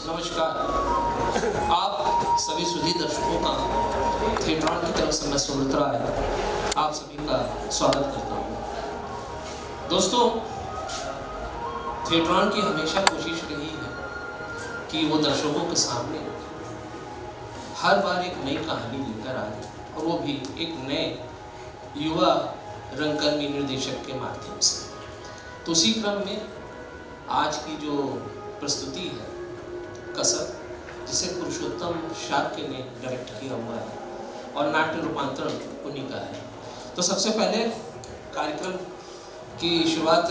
नमस्कार। आप सभी सुधी दर्शकों का थिएट्रॉन की तरफ से मैं सुमित्रा है आप सभी का स्वागत करता हूँ। दोस्तों, थिएट्रॉन की हमेशा कोशिश रही है कि वो दर्शकों के सामने हर बार एक नई कहानी लेकर आए और वो भी एक नए युवा रंगकर्मी निर्देशक के माध्यम से। तो उसी क्रम में आज की जो प्रस्तुति है कसर, जिसे पुरुषोत्तम शाक्य ने डायरेक्ट किया हुआ है और नाट्य रूपांतरण उन्हीं का है। तो सबसे पहले कार्यक्रम की शुरुआत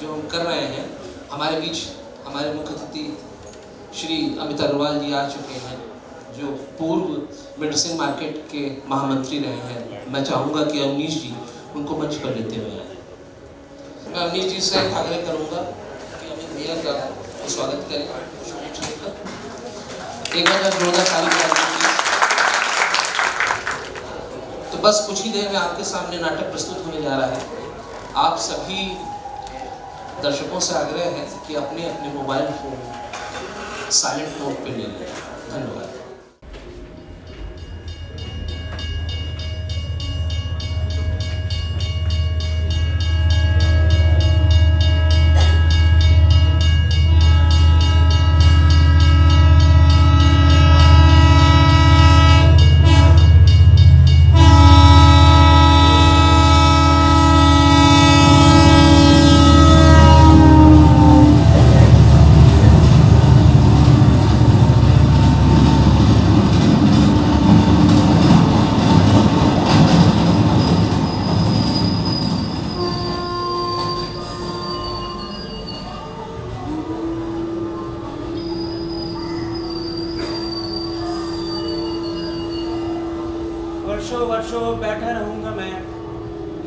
जो हम कर रहे हैं, हमारे बीच हमारे मुख्य अतिथि श्री अमित अग्रवाल जी आ चुके हैं, जो पूर्व मेडिसिन मार्केट के महामंत्री रहे हैं। मैं चाहूँगा कि अवनीश जी उनको मंच पर लेते हुए आए। मैं अवनीश जी से आग्रह करूँगा कि अमित भैया का स्वागत करें। एक बार जोरदार ताली बजाइए। तो बस कुछ ही देर में आपके सामने नाटक प्रस्तुत होने जा रहा है। आप सभी दर्शकों से आग्रह है कि अपने अपने मोबाइल फोन साइलेंट मोड पे ले लें। धन्यवाद। वर्षों बैठा रहूंगा मैं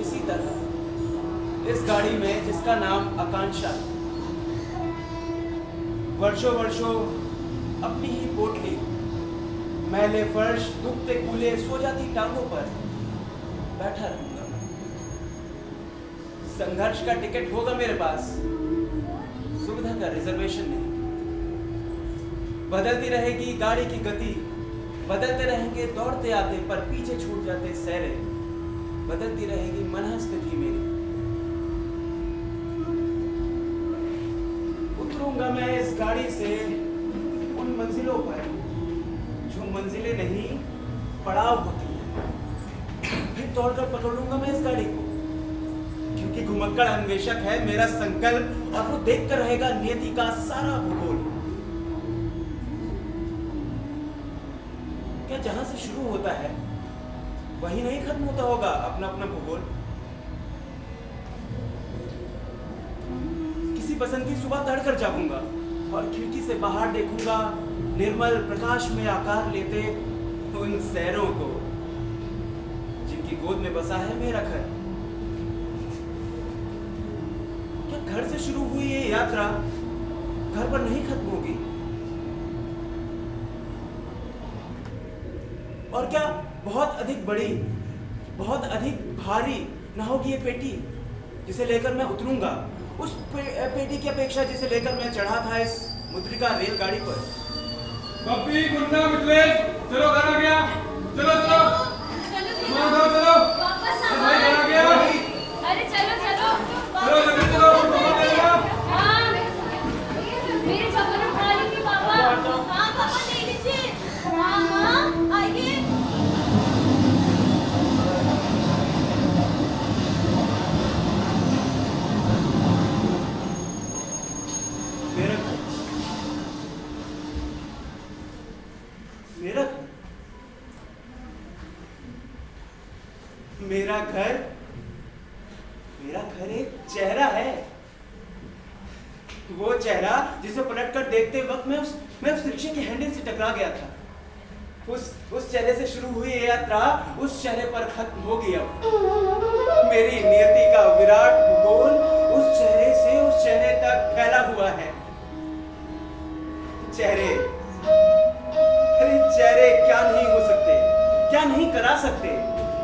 इसी तरह इस गाड़ी में जिसका नाम आकांक्षा है। वर्षों अपनी ही पोटली, मैले फर्श, दुखते कूले, सो जाती टांगों पर बैठा रहूंगा मैं। संघर्ष का टिकट होगा मेरे पास, सुविधा का रिजर्वेशन नहीं। बदलती रहेगी गाड़ी की गति, बदलते रहेंगे दौड़ते आते पर पीछे छूट जाते सैरे, बदलती रहेगी मनःस्थिति मेरी। उतरूंगा मैं इस गाड़ी से उन मंजिलों पर जो मंजिलें नहीं पड़ाव होती हैं। फिर दौड़कर पकड़ लूंगा मैं इस गाड़ी को, क्योंकि घुमक्कड़ अन्वेषक है मेरा संकल्प और वो देखकर रहेगा नियति का सारा भूगोल। जहां से शुरू होता है वहीं नहीं खत्म होता होगा अपना अपना भूगोल। किसी बसंती सुबह तड़कर जागूंगा और खिड़की से बाहर देखूंगा निर्मल प्रकाश में आकार लेते उन शहरों को जिनकी गोद में बसा है मेरा घर। क्या घर से शुरू हुई ये यात्रा घर पर नहीं खत्म होगी? और क्या बहुत अधिक बड़ी, बहुत अधिक भारी ना होगी ये पेटी जिसे लेकर मैं उतरूंगा, उस पेटी की अपेक्षा जिसे लेकर मैं चढ़ा था इस मुद्रिका रेलगाड़ी पर। कॉपी गुन्ना मितलेश, चलो घर आ गया, चलो चलो चलो चलो वापस आ भाई घर आ गया। अरे चलो चलो चलो जल्दी चलो, पापा देगा। हाँ मेरी चप्पल उठा ली थी पापा। हाँ पापा ले लीजिए। हाँ आइए। मेरा घर एक चेहरा है। वो चेहरा जिसे पलटकर देखते वक्त मैं उस रिक्शे के हैंडल से टकरा गया था। उस चेहरे से शुरू हुई ये यात्रा उस चेहरे पर खत्म होगी। अब मेरी नियति का विराट भूगोल उस चेहरे से उस चेहरे तक फैला हुआ है। चेहरे, अरे चेहरे क्या नहीं हो सकते, क्या नहीं करा सकते।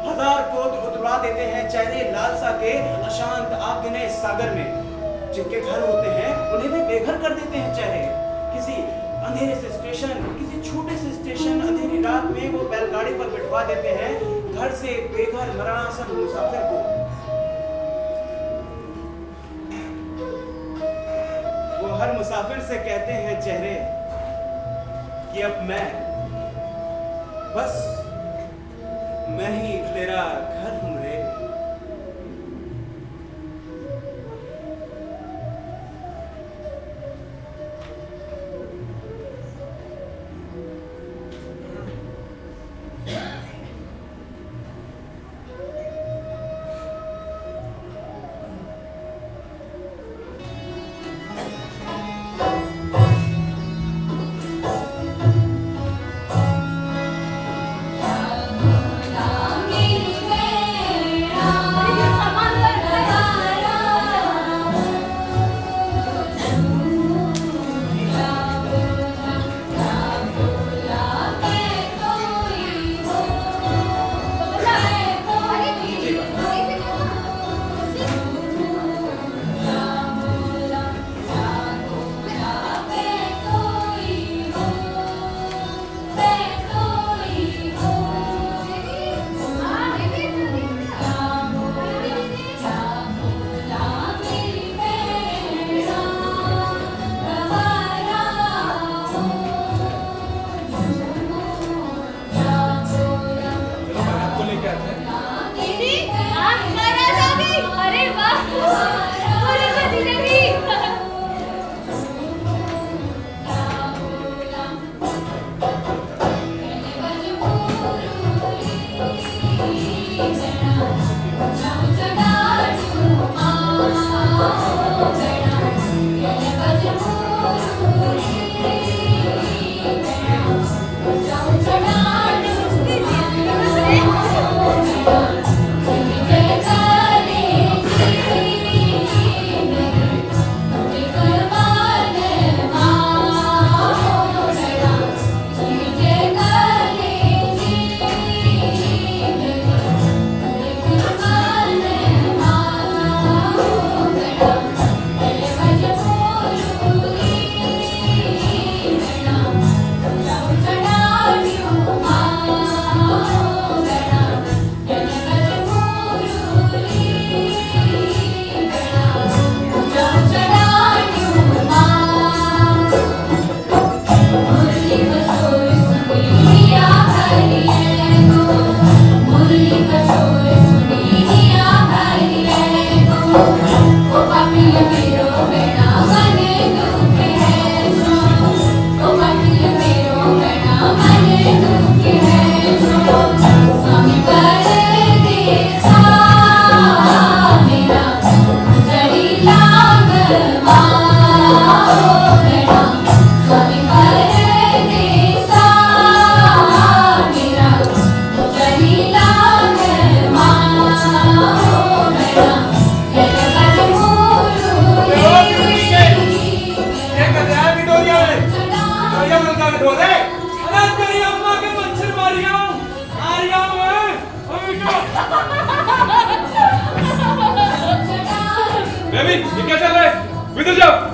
हजार पोत उतरा देते हैं चेहरे लालसा के अशांत आग्नेय सागर में। जिनके घर होते हैं उन्हें भी बेघर कर देते हैं चेहरे। किसी अंधेरे से स्टेशन, किसी छोटे से स्टेशन अंधेरी रात में वो बैलगाड़ी पर बिठवा देते हैं घर से बेघर मरणासन मुसाफिर को। वो हर मुसाफिर से कहते हैं चेहरे कि अब बस मैं ही तेरा घर हूं रे। बेबी ये क्या चल रहा है? इधर जाओ।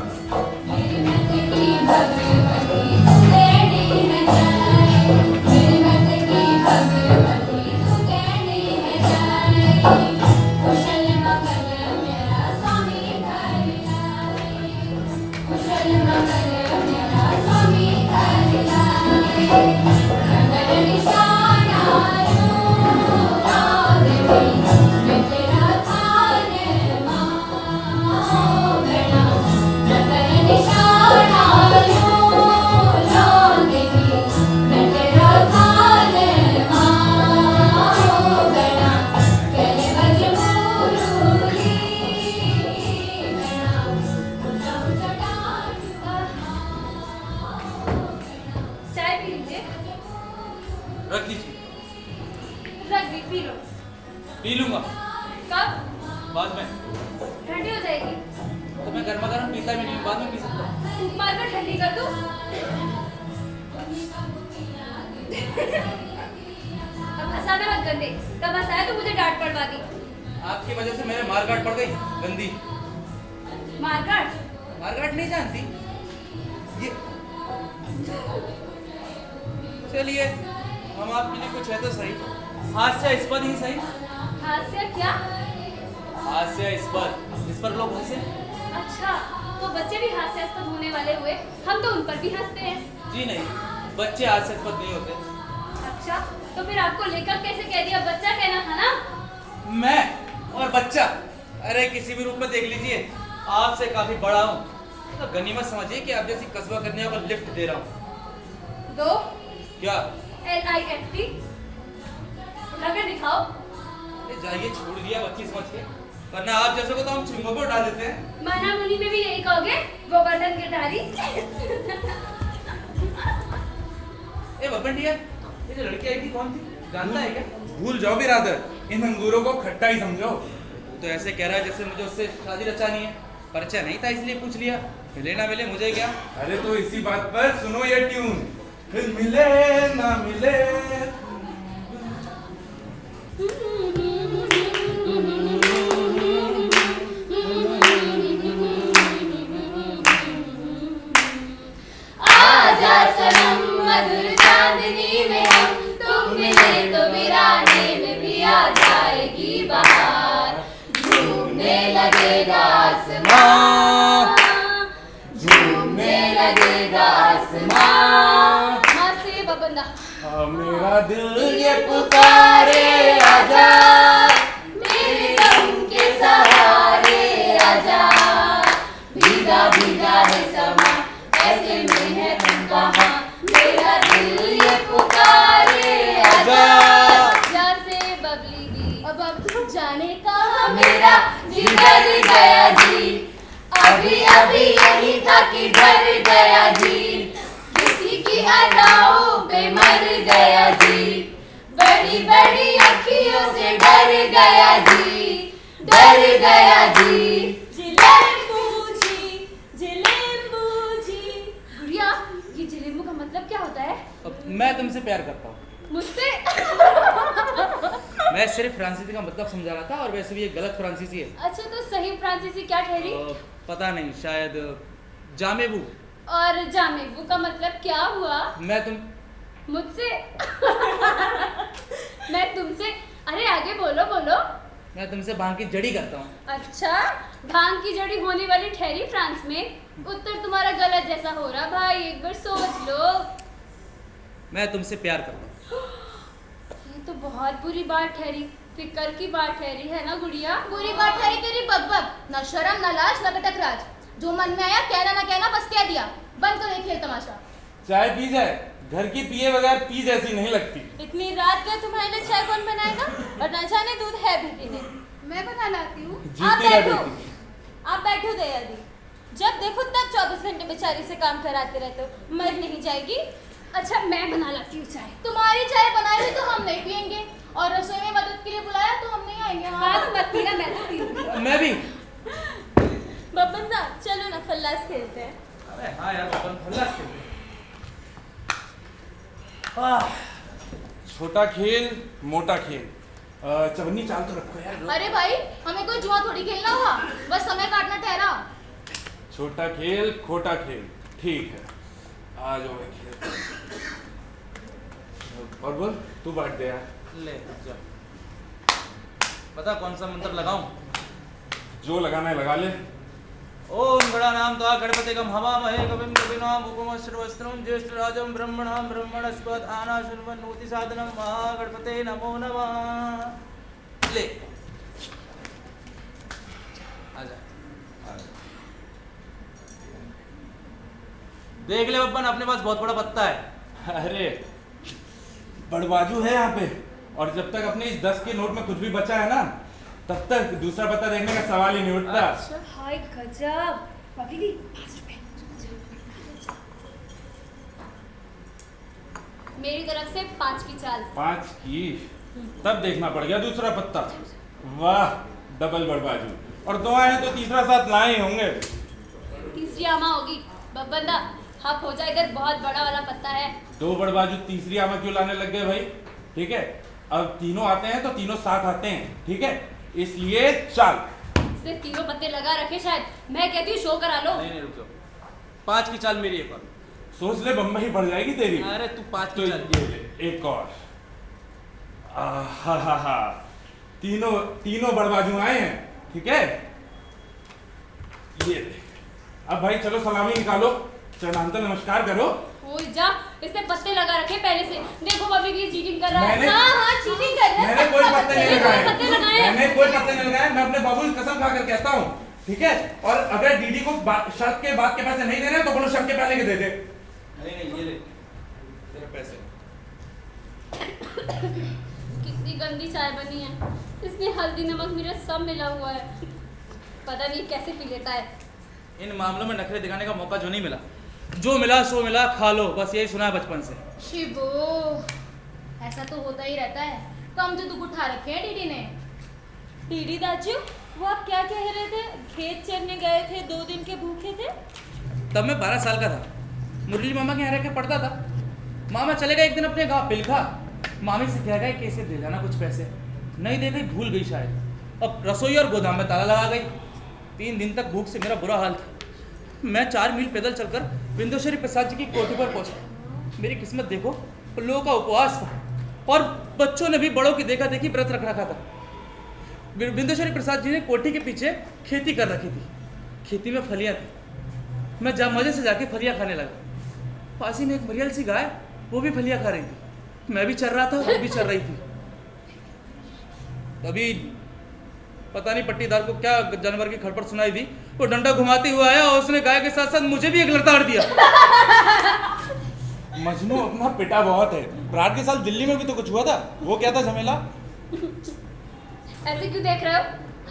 रख दीजिए। रख दी, पी लो। पी लूंगा। कब? बाद में। ठंडी हो जाएगी। तो मैं गर्मा गर्म पीता भी नहीं, बाद में पी सकता हूँ। बाद में ठंडी कर दूँ? अब हंसाना मत गंदे। तब हंसाया तो मुझे डांट पड़वा दी। आपकी वजह से मेरे मारकाट पड़ गई गंदी। मारकाट? मारकाट नहीं जानती? चलिए, हम आपके लिए कुछ है तो सही, हास्यास्पद ही सही। हास्य क्या? हास्यास्पद, जिस पर लोग हंसे। अच्छा, तो बच्चे भी हास्यास्पद होने वाले हुए, हम तो उन पर भी हंसते हैं। जी नहीं, बच्चे हास्यास्पद नहीं होते। अच्छा, तो फिर आपको लेखक कैसे कह दिया? बच्चा कहना था ना? मैं और बच्चा, अरे किसी भी रूप में देख लीजिए, आपसे काफी बड़ा हूँ, तो गनीमत समझिए कि आप जैसी कस्बा कन्या को लिफ्ट दे रहा हूँ। दो क्या? LIFT उठाकर दिखाओ। अरे जाइए, छोड़ दिया बच्ची समझ के, वरना आप जैसे को तो हम चुंगों पर डाल देते हैं। मना मुनि में भी यही कहोगे, गोवर्धन गिरधारी। ए बब्बन डियर, ये जो लड़की आई थी कौन थी, जानता है क्या? भूल जाओ बिरादर, इन अंगूरों को खट्टा ही समझो। तो ऐसे कह रहा है जैसे मुझे उससे शादी रचानी है। परिचय नहीं था इसलिए पूछ लिया, मिले ना मिले मुझे क्या। अरे तो इसी बात पर सुनो ये ट्यून, फिर मिले ना मिले। आजा सनम मधुर चांदनी में हम, तुम मिले तो वीराने में भी आ जाएगी बहार। झूमने लगेगा आसमां, झूमने लगेगा आसमां। माँ से बबंदा। मेरा दिल ये पुकारे आजा, मेरे गम के सहारे आजा। भीगा भीगा है समा, ऐसे में है तुम कहाँ। मेरा दिल ये पुकारे आजा। जैसे बबली दी, अब तुम जाने कहाँ मेरा जी भर गया जी। अभी अभी यही था कि डर गया जी, किसी की अदाओं पे मर गया जी। बड़ी बड़ी अखियों से डर गया जी, डर गया जी। जिलेम्बू जी, जिलेम्बू जी। गुड़िया, ये जिलेम्बू का मतलब क्या होता है? मैं तुमसे प्यार करता हूँ। मुझसे? मैं सिर्फ फ्रांसीसी का मतलब समझा रहा था, और वैसे भी ये गलत फ्रांसीसी है। अच्छा, तो सही फ्रांसीसी क्या ठहरी? पता नहीं, शायद जामेबू। और जामेबू का मतलब क्या हुआ? मैं तुम मुझसे? मैं तुमसे? अरे आगे बोलो बोलो। मैं तुमसे भांग की जड़ी करता हूँ। अच्छा, भांग की जड़ी होने वाली ठहरी फ्रांस में। उत्तर तुम्हारा गलत जैसा हो रहा भाई, एक बार सोच लो। मैं तुमसे प्यार करता हूँ। ये तो बहुत बुरी बात ठहरी, फिकर की बात ठहरी है ना गुड़िया? बुरी बात ठहरी तेरी बकबक, न शर्म न लाज न कटक राज। जो मन में आया कहना ना कहना बस कह दिया, बंद करो ये खेल तमाशा। चाय पी जाए, घर की पिए बगैर पी जैसी नहीं लगती। इतनी रात को तुम्हारे लिए चाय कौन बनाएगा? और न जाने दूध है भी कि नहीं। मैं बना लाती हूँ। आप जीती रह बैठो, बेटी। आप बैठो दया दी। जब देखो तब 24 घंटे बेचारी से काम कराते रहते हो, मर नहीं जाएगी? अच्छा, मैं बना लाती हूँ चाय। तुम्हारी चाय बनाई हुई तो हम नहीं पियेंगे, और रसोई में मदद के लिए बुलाया तो हम नहीं आएंगे। हाँ तो मत पीना, मैं तो पीऊंगी। मैं भी। बब्बन साहब चलो ना फल्लास खेलते हैं। अरे हाँ यार, अपन फल्लास खेलते हैं। छोटा खेल मोटा खेल, चवन्नी चाल तो रखो यार। अरे भाई, हमें कोई जुआ थोड़ी खेलना हुआ, बस समय काटना ठहरा। छोटा खेल खोटा खेल, ठीक है, आ जाओ भाई खेल। और बोल, तू बैठ दे यार। ले जा, बता कौन सा मंत्र लगाऊं? जो लगाना है लगा ले। ओम गणा नाम त्वा गणपतिगम हवामहे कविं कविनाम उपमश्रवस्त्रं ज्येष्ठराजं ब्रह्मणां ब्रह्मणस्पत आनाशुन्वन्नोति साधनं महागणपते नमो नमः। ले आजा, देख ले बब्बन, अपने पास बहुत बड़ा पत्ता है। अरे बड़बाजू है यहाँ पे, और जब तक अपने इस 10 के नोट में कुछ भी बचा है ना, तब तक दूसरा पत्ता देखने का सवाल ही नहीं उठता। अच्छा, हाय गजब। पगली 5 रुपए मेरी तरफ से 5 की चाल। 5 की, तब देखना पड़ गया दूसरा पत्ता। वाह, डबल बड़बाजू, और 2 आए तो तीसरा साथ लाए होंगे। तीसरी आमा होगी बब्बंदा, हप हो जाए, इधर बहुत बड़ा वाला पत्ता है। 2 बड़बाजू तीसरी आमा क्यों लाने लग गए भाई? ठीक है, अब तीनों आते हैं तो तीनों साथ आते हैं, ठीक है, इसलिए चल। सिर्फ तीनों पत्ते लगा रखे शायद। मैं कहती हूँ शो करा लो। नहीं रुक जाओ, 5 की चाल मेरी एक और। सोच ले बम्बई पड़ जाएगी तेरी। अरे तू 5 तो की ये चल। ले, एक और। हा तीनों बड़बाजू आए हैं, ठीक है। ये ले। अब भाई चलो सलामी निकालो, चरणांतर नमस्कार करो। ओए जा, इसने पत्ते लगा रखे पहले से। देखो मम्मी की चीटिंग कर रहा है। मैंने- हाँ हाँ चीटिंग कर रहा है। मैंने कोई पत्ते नहीं लगाए। पत्ते लगाए। मैंने कोई पत्ते नहीं लगाए। मैं अपने बाबू की कसम खाकर कहता हूँ, ठीक है। और अगर डीडी को शर्त के बाद के पैसे नहीं दे रहे तो बोलो शर्त के पहले के दे दे। नहीं ये ले तेरे पैसे। कितनी गंदी चाय बनी है। इसमें हल्दी नमक मिर्च सब मिला हुआ है। पता नहीं कैसे पी लेता है। इन मामलों में नखरे दिखाने का मौका जो नहीं मिला, जो मिला सो मिला, खा लो, बस यही सुना है बचपन से। शिबो, ऐसा तो होता ही रहता है। कम जो दुख उठा रखे हैं डीडी ने। डीडी दाजू, वो आप क्या कह रहे थे? खेत चरने गए थे, 2 दिन के भूखे थे। तब मैं 12 साल का था, मुरली मामा के यहाँ रह के पढ़ता था। मामा चले गए एक दिन अपने गाँव पिलखा। मामी से कह गए कि इसे दे जाना कुछ पैसे। नहीं दे गई, भूल गई शायद। अब रसोई और गोदाम में ताला लगा गई। 3 दिन तक भूख से मेरा बुरा हाल था। मैं 4 मील पैदल चलकर बिंदुश्री प्रसाद जी की कोठी पर पहुंचा। मेरी किस्मत देखो, लोगों का उपवास था और बच्चों ने भी बड़ों की देखा देखी व्रत रख रखा था। बिंदुश्री प्रसाद जी ने कोठी के पीछे खेती कर रखी थी। खेती में फलियां थी। मैं मजे से जाके फलियां खाने लगा। पास ही में एक मरियल सी गाय, वो भी फलियां खा रही थी। मैं भी चल रहा था, वो भी चल रही थी। तभी पता नहीं पट्टीदार को क्या जानवर की खड़पड़ सुनाई दी। वो डंडा घुमाते हुए आया और उसने गाय के साथ साथ मुझे भी एक लड़ताड़ दिया। मजनू अपना पिटा बहुत है। रात के साल दिल्ली में भी तो कुछ हुआ था, वो क्या था झमेला? ऐसे क्यों देख रहे हो?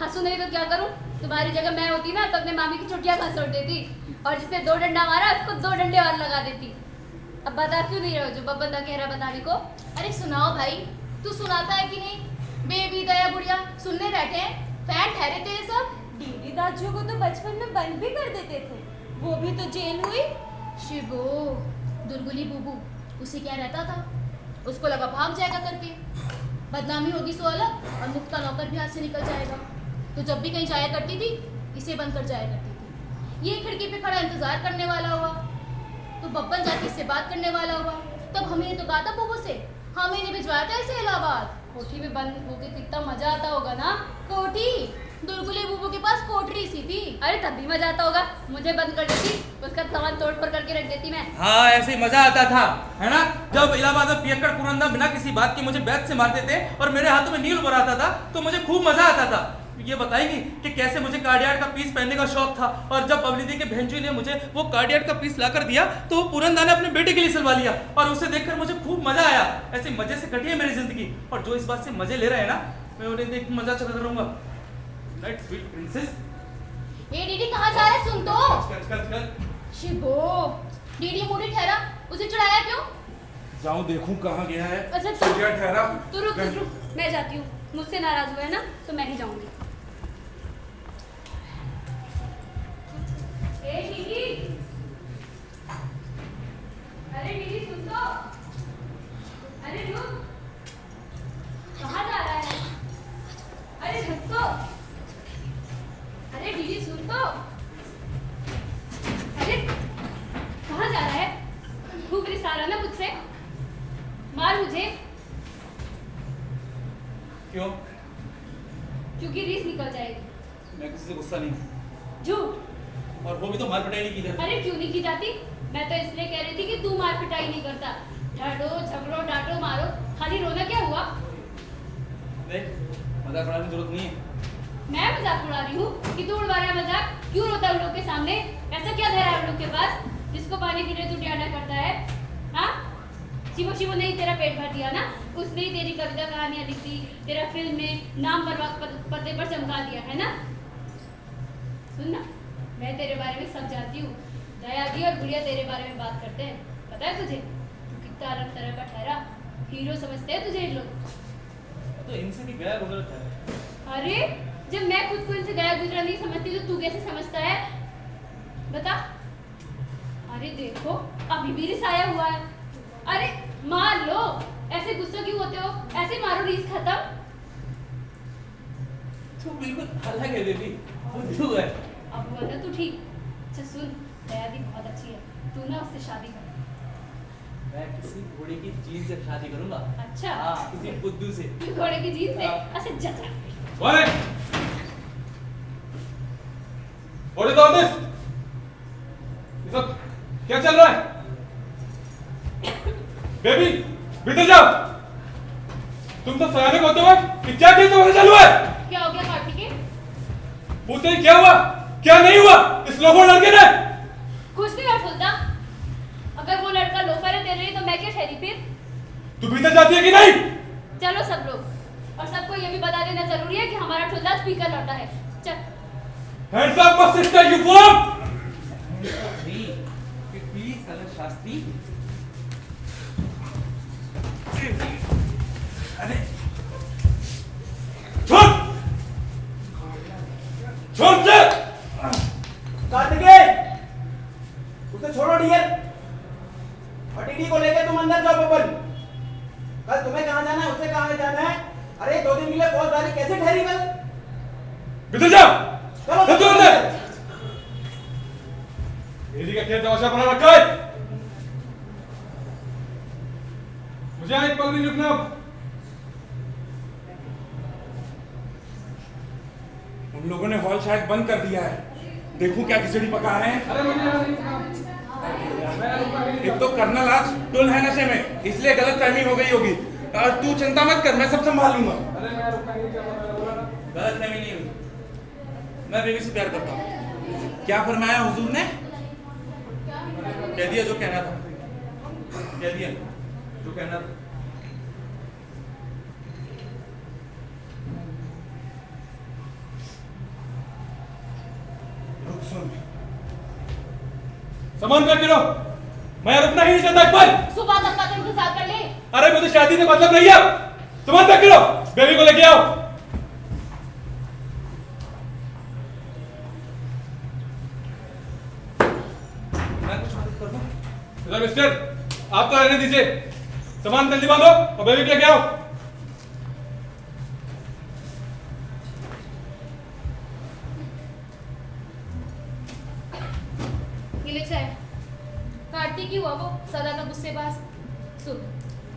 हंसू नहीं तो क्या करूं? तुम्हारी जगह मैं होती ना तो अपने मामी की चुटिया घसोट देती और जिसने 2 डंडा मारा उसको 2 डंडे और लगा देती। अब बता क्यों नहीं रहे हो जो बंदा कह रहा बताने को? अरे सुनाओ भाई, तू सुनाता है कि नहीं? बेबी दया बुढ़िया सुनने बैठे हैं, फैन ठहरे तेरे सब। डीडी दाजू को तो बचपन में बंद भी कर देते थे, वो भी तो जेल हुई। शिबो, दुर्गुली बूबू उसे क्या रहता था? उसको लगा भाग जाएगा करके, बदनामी होगी सो अलग और मुफ्त का नौकर भी हाथ से निकल जाएगा। तो जब भी कहीं जाया करती थी, इसे बंद कर जाया करती थी। ये खिड़की पे खड़ा इंतजार करने वाला हुआ, तो बब्बन जाके इससे बात करने वाला हुआ। तब हमें ये तो कहा था बूबू से, हमें इन्हें भिजवाया था इसे इलाहाबाद। कोठी में बंद होके कितना मजा आता होगा ना। कोठी, दुर्गुली बूबू के पास कोठरी सी थी। अरे तब भी मजा आता होगा। मुझे बंद कर देती, उसका सामान तोड़ फोड़ करके रख देती मैं। हाँ ऐसे ही मजा आता था, है ना? जब इलाहाबाद में पियक्कड़ कुरंदा बिना किसी बात के मुझे बैत से मारते थे और मेरे हाथों में नील उभर आता था तो मुझे खूब मजा आता था। ये बताएंगी कि कैसे मुझे कार्डियाड का पीस पहनने का शौक था और जब बबली दी के भेंजू ने मुझे वो कार्डियाड का पीस लाकर दिया तो वो पुरंदा ने अपने बेटे के लिए सिलवा लिया और उसे देखकर मुझे खूब मजा आया। ऐसे मजे से कटी है मेरी जिंदगी और जो इस बात से मजे ले रहे हैं ना, मैं उन्हें देख मजा चला करूंगा। Night sweet princess. ये डीडी कहाँ जा रहा है? सुन तो। चल। शिबो, डीडी मूडी ठहरा, उसे चढ़ाया क्यों? जाऊं देखूं कहाँ गया है। अच्छा सूर्या ठहरा। तू रुक, मैं जाती हूँ। मुझसे नाराज हुआ है ना तो मैं ही जाऊंगी। ए दीदी, अरे दीदी सुन तो। अरे रुक, कहाँ जा रहा है? अरे रुक तो। अरे दीदी सुन तो। अरे कहाँ जा रहा है? खूब रिसा रहा ना मुझसे। मार मुझे। क्यों? क्योंकि रीस निकल जाएगी। मैं किसी से गुस्सा नहीं, झूठ। और वो भी तो मार पिटाई नहीं की जाती। अरे क्यों नहीं की जाती? मैं तो इसलिए कह रही थी कि तू मार पिटाई नहीं करता। डांटो झगड़ो डांटो मारो, खाली रोना क्या हुआ? देख, मजाक उड़ाने की जरूरत नहीं है। मैं मजाक उड़ा रही हूँ कि तू उड़वा रहा है मजाक? क्यों रोता है उन लोग के सामने? ऐसा क्या धरा है उन लोग के पास जिसको पाने के लिए तू ट्याना करता है? हाँ, शिवो शिवो ने ही तेरा पेट भर दिया ना, उसने ही तेरी कविता कहानियां लिखी, तेरा फिल्म में नाम पर्दे पर चमका दिया है ना। सुन ना, मैं तेरे बारे में सब जानती हूँ। दया दी और गुड़िया तेरे बारे में बात करते हैं, पता है तुझे? तू कितना अलग तरह का ठहरा, हीरो समझते हैं तुझे इन लोग। तो इनसे भी गया गुजर है। अरे जब मैं खुद को इनसे गया गुजरा नहीं समझती तो तू कैसे समझता है? बता। अरे देखो अभी भी रिसाया हुआ है। अरे मार लो, ऐसे गुस्सा क्यों होते हो? ऐसे मारो, रीस खत्म। तू बिल्कुल अलग है बेबी, बुद्धू है। अब हुआ ना तू ठीक। अच्छा सुन, दया दी बहुत अच्छी है, तू ना उससे शादी कर। मैं किसी घोड़े की जीन से शादी करूंगा। अच्छा। हाँ, किसी बुद्धू से। घोड़े की जीन से? हाँ। अच्छा जचा। What? What is all this? ये सब क्या चल रहा है? बेबी, भीतर जाओ। तुम तो सयाने होते हुए कि क्या तुम्हारा चालू है? क्या हो गया कार्तिकेय? पूछते ही क्या हुआ? क्या नहीं हुआ? इस लोफर लड़के ने? कुछ नहीं हुआ ठुलता। अगर वो लड़का लोफर है तेरे लिए तो मैं क्या ठहरी फिर? तू भीतर जाती है कि नहीं? चलो सब लोग, और सबको ये भी बता देना जरूरी है कि हमारा ठुल्ला स्पीकर लौटा है। चल। Hands up, my sister, you fool! Please colour Shastri. अरे छोड़ छोड़ दे। कार्तिकेय, उसे छोड़ो डियर, और डीडी को लेके तुम अंदर जाओ बबल। कल तुम्हें कहाँ जाना है, उसे कहाँ जाना है? अरे 2 दिन के लिए फौजदारी कैसे ठहरी कल? भीतर जाओ। चलो सब अंदर। ये का क्या तमाशा बना रखा है? मुझे यहाँ एक पल भी रुकना। उन लोगों ने हॉल शायद बंद कर दिया है। देखूं क्या खिचड़ी पका रहे हैं। एक तो कर्नल आज टुल है नशे में, इसलिए गलत फहमी हो गई होगी। और तू चिंता मत कर, मैं सब संभाल लूंगा। गलत फहमी नहीं हुई, मैं बेबी से प्यार करता हूँ। क्या फरमाया हुजूर ने? कह दिया जो कहना था, कह दिया जो कहना था। रुक सुन, सामान पैक करो, मैं रुकना ही नहीं चाहता। एक पल सुबह तक का तो इंतजार कर ले। अरे मुझे शादी से मतलब नहीं है। सामान पैक करो, बेबी को लेके आओ। मैं कुछ मदद कर दूं? मिस्टर, आप तो रहने दीजिए, सामान जल्दी बांधो और बेबी को लेके आओ। ये ले चाय। कार्तिक ही हुआ वो सदा का गुस्सेबाज। सुन,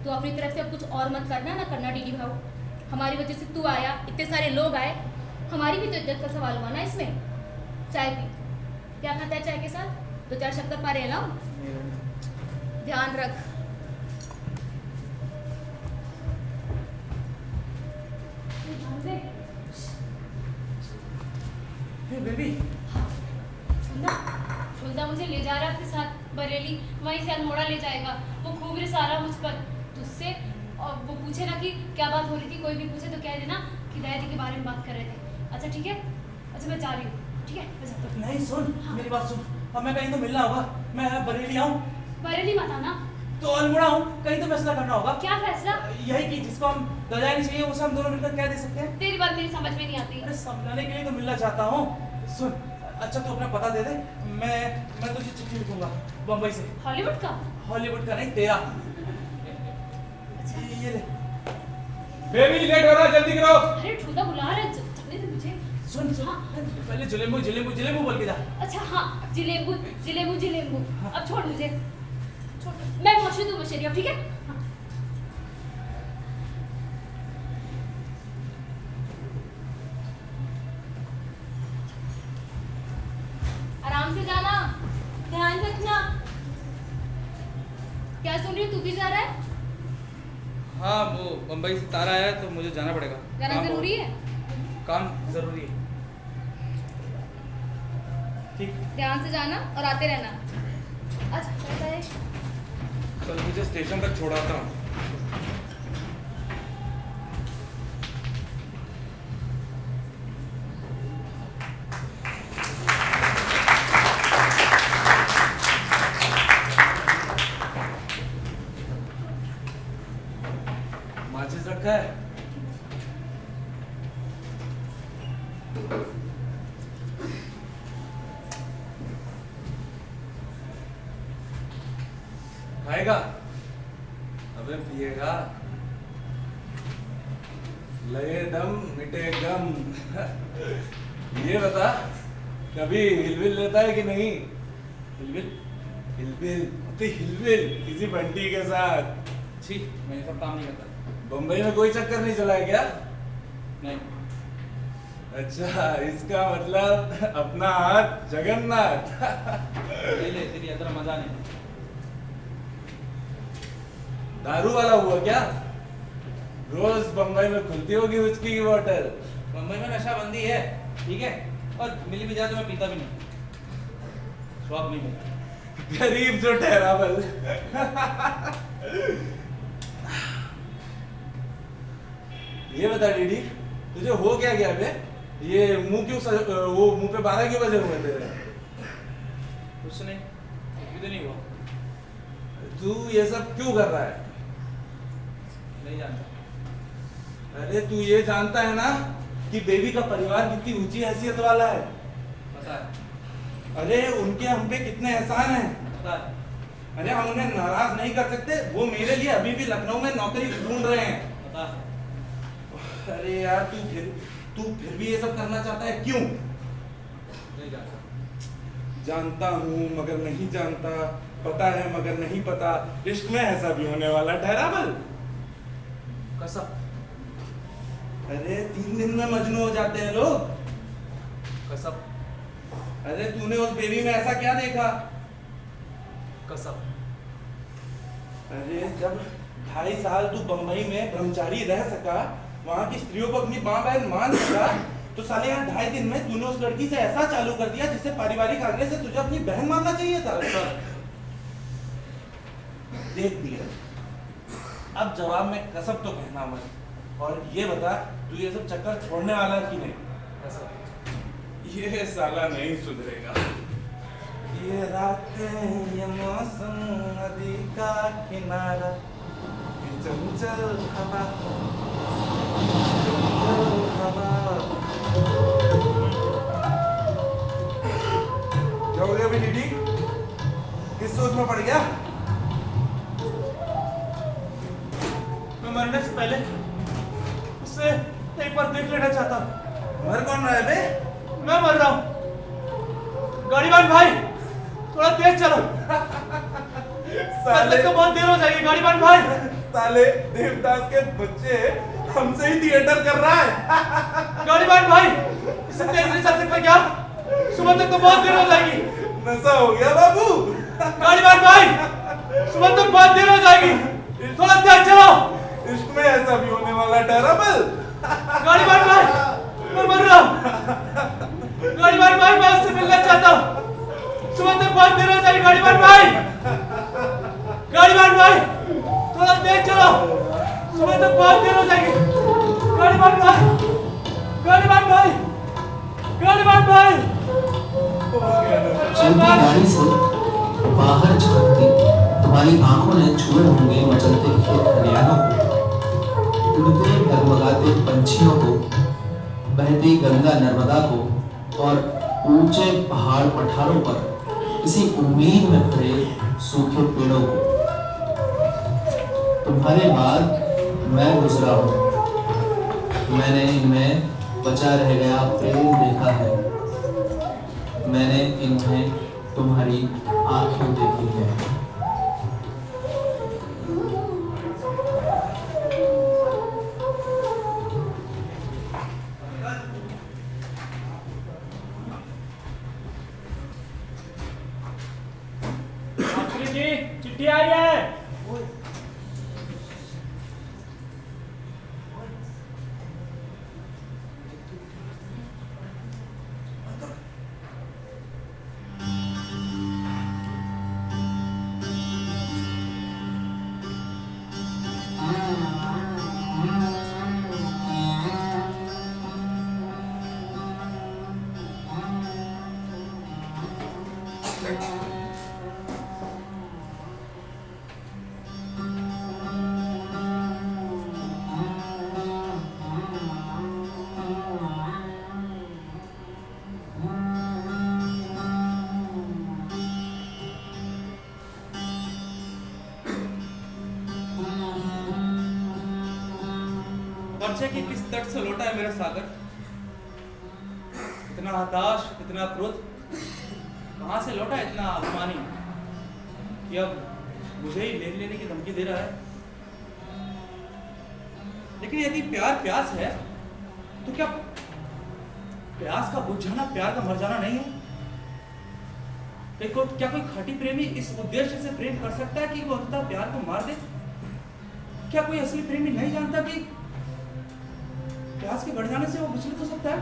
तू अपनी तरफ से अब कुछ और मत करना ना करना डीडी भाऊ। हमारी वजह से तू आया, इतने सारे लोग आए, हमारी भी तो इज्जत का सवाल हुआ ना इसमें। चाय पी। क्या खाता है चाय के साथ? 2-4 शक्कर पारे लाऊं? ध्यान रख। हे बेबी, छुंदा मुझे ले जा रहा है अपने साथ बरेली, वहीं से अल्मोड़ा ले जाएगा। वो खूब रिसाला मुझ पर तुझसे, और वो पूछे ना कि क्या बात हो रही थी, कोई भी पूछे तो कह देना कि दया दी के बारे में बात कर रहे थे। अच्छा ठीक है? अच्छा मैं जा रही हूँ। ठीक है मैं जाता हूँ। नहीं सुन, हाँ। मेरी बात सुन। अब मैं कहीं तो मिलना होगा, मैं बरेली आऊँ बरेली मत आना। तो अल्मोड़ा हूँ, कहीं तो फैसला करना होगा। क्या फैसला? यही कि जिसको हम दया नहीं चाहिए उसे हम दोनों मिलकर क्या दे सकते हैं। तेरी बात मेरी समझ में नहीं आती। अरे समझाने के लिए तो मिलना चाहता हूँ। सुन, अच्छा तू अपना पता दे दे, मैं तुझे चिट्ठी लिखूंगा बम्बई से। हॉलीवुड का? हॉलीवुड का नहीं, तेरा। अच्छा ये ले। बेबी लेट हो रहा है, जल्दी करो। अरे ठुंदा बुला रहा है, चलने दे मुझे। सुन सुन, पहले जलेम्बू जलेम्बू जलेम्बू बोल के जा। अच्छा हाँ, जिलेबू जिलेबू जिलेबू। अब छोड़ मुझे, छोड़। मैं पहुंची तू मशेरिया, ठीक है? हाँ। आराम से जाना, ध्यान रखना। क्या सुन रही है, तू भी जा रहा है? हाँ, वो बम्बई से तारा आया है तो मुझे जाना पड़ेगा। जाना काम जरूरी है? काम जरूरी है। ठीक, ध्यान से जाना और आते रहना। अच्छा चलता है। चल मुझे स्टेशन तक छोड़ाता हूँ। माचिस रखा है? खाएगा? अबे पिएगा? लगे दम मिटे गम। ये बता, कभी हिलविल लेता है कि नहीं? हिलविल? हिलबिल तो हिलबिल किसी बंटी के साथ। छी, मैं ये सब काम नहीं करता। बम्बई में कोई चक्कर नहीं चला है क्या? नहीं। अच्छा, इसका मतलब अपना हाथ जगन्नाथ। ले ले, तेरी अंदर मजा नहीं। दारू वाला हुआ क्या? रोज बम्बई में खुलती होगी विस्की की बोतल। मुंबई में नशाबंदी है, ठीक है, और मिली भी जाए तो मैं पीता भी नहीं, शौक नहीं मेरा। गरीब जो ठहरावल। ये बता डीडी, तुझे हो क्या गया बे? ये मुंह क्यों वो मुंह पे 12 क्यों बजे हुए तेरे? कुछ नहीं, कुछ नहीं हुआ। तू ये सब क्यों कर रहा है? नहीं जानता। अरे तू ये जानता है ना कि बेबी का परिवार कितनी ऊंची हैसियत वाला है? पता है। अरे उनके हम पे कितने एहसान हैं। पता है। अरे हम उन्हें नाराज नहीं कर सकते, वो मेरे लिए अभी भी लखनऊ में नौकरी ढूंढ रहे हैं। पता है। अरे यार तू फिर भी ये सब करना चाहता है, क्यों? नहीं जानता। जानता हूँ मगर नहीं जानता, पता है मगर नहीं पता, इश्क में ऐसा भी होने वाला ठहरावल। कसम। अरे 3 दिन में मजनू हो जाते हैं लोग। कसम। अरे तूने उस बेबी में ऐसा क्या देखा? कसम। अरे जब 2.5 साल तू बंबई में ब्रह्मचारी रह सका, वहां की स्त्रियों को अपनी माँ बहन मान सका, तो साले यहाँ 2.5 दिन में तूने उस लड़की से ऐसा चालू कर दिया जिससे पारिवारिक आंकड़े से तुझे अपनी बहन मानना चाहिए था। देख दिया, अब जवाब में कसम तो कहना मत, और ये बता तू ये सब चक्कर छोड़ने वाला है कि नहीं? कसम। ये साला नहीं सुधरेगा। ये रातें, ये मौसम, नदी का किनारा, ये चंचल हवा, चंचल हवा। क्या हो गया अभी डीडी? किस सोच में पड़ गया? मैं मरने से पहले उससे एक बार देख लेना चाहता हूँ। मर कौन रहा है बे? मैं मर रहा हूँ। गाड़ीवान भाई, थोड़ा तेज चलो। साले तो बहुत देर हो जाएगी। गाड़ीवान भाई। साले देवदास के बच्चे हमसे ही थिएटर कर रहा है। गाड़ीवान भाई, इससे तेज नहीं चल सकता क्या? सुबह तक तो बहुत देर हो जाएगी। नशा हो गया बाबू। गाड़ीवान भाई, सुबह तक बहुत देर हो जाएगी, थोड़ा तेज चलो। इश्क में ऐसा भी होने वाला टेरेबल। गाड़ीवान भाई, मैं मर रहा हूँ। गाड़ीवान भाई, मैं उससे मिलना चाहता हूँ। सुबह तक बहुत देर हो जाएगी। गाड़ीवान भाई, गाड़ीवान भाई, थोड़ा तेज चलो। सुबह तक बहुत देर हो जाएगी। गाड़ीवान भाई, गाड़ीवान भाई, गाड़ीवान भाई। चलती गाड़ी से बाहर झांकती तुम्हारी आंखों ने छुए होंगे मचलते खेत खलिहानों को, उड़ते डगमगाते पंछियों को, बहती गंगा नर्मदा को, और ऊंचे पहाड़ पठारों पर किसी उम्मीद में खड़े सूखे पेड़ों को। तुम्हारे बाद मैं गुजरा हूँ, मैंने इनमें बचा रह गया प्रेम देखा है, मैंने इन्हें तुम्हारी आंखें देखी है। जी, चिट्ठी आई है। पर्चे की किस तट से लौटा है मेरा सागर? इतना हताश, इतना क्रोध, कहाँ से लौटा इतना अभिमानी कि अब मुझे ही लेने की धमकी दे रहा है। लेकिन यदि प्यार प्यास है तो क्या प्यास का बुझ जाना प्यार का मर जाना नहीं है? क्या कोई खाटी प्रेमी इस उद्देश्य से प्रेम कर सकता है कि वो अंततः प्यार को मार दे? क्या कोई असली प्रेमी नहीं जानता कि प्यास के बढ़ जाने से वो विचलित हो सकता है?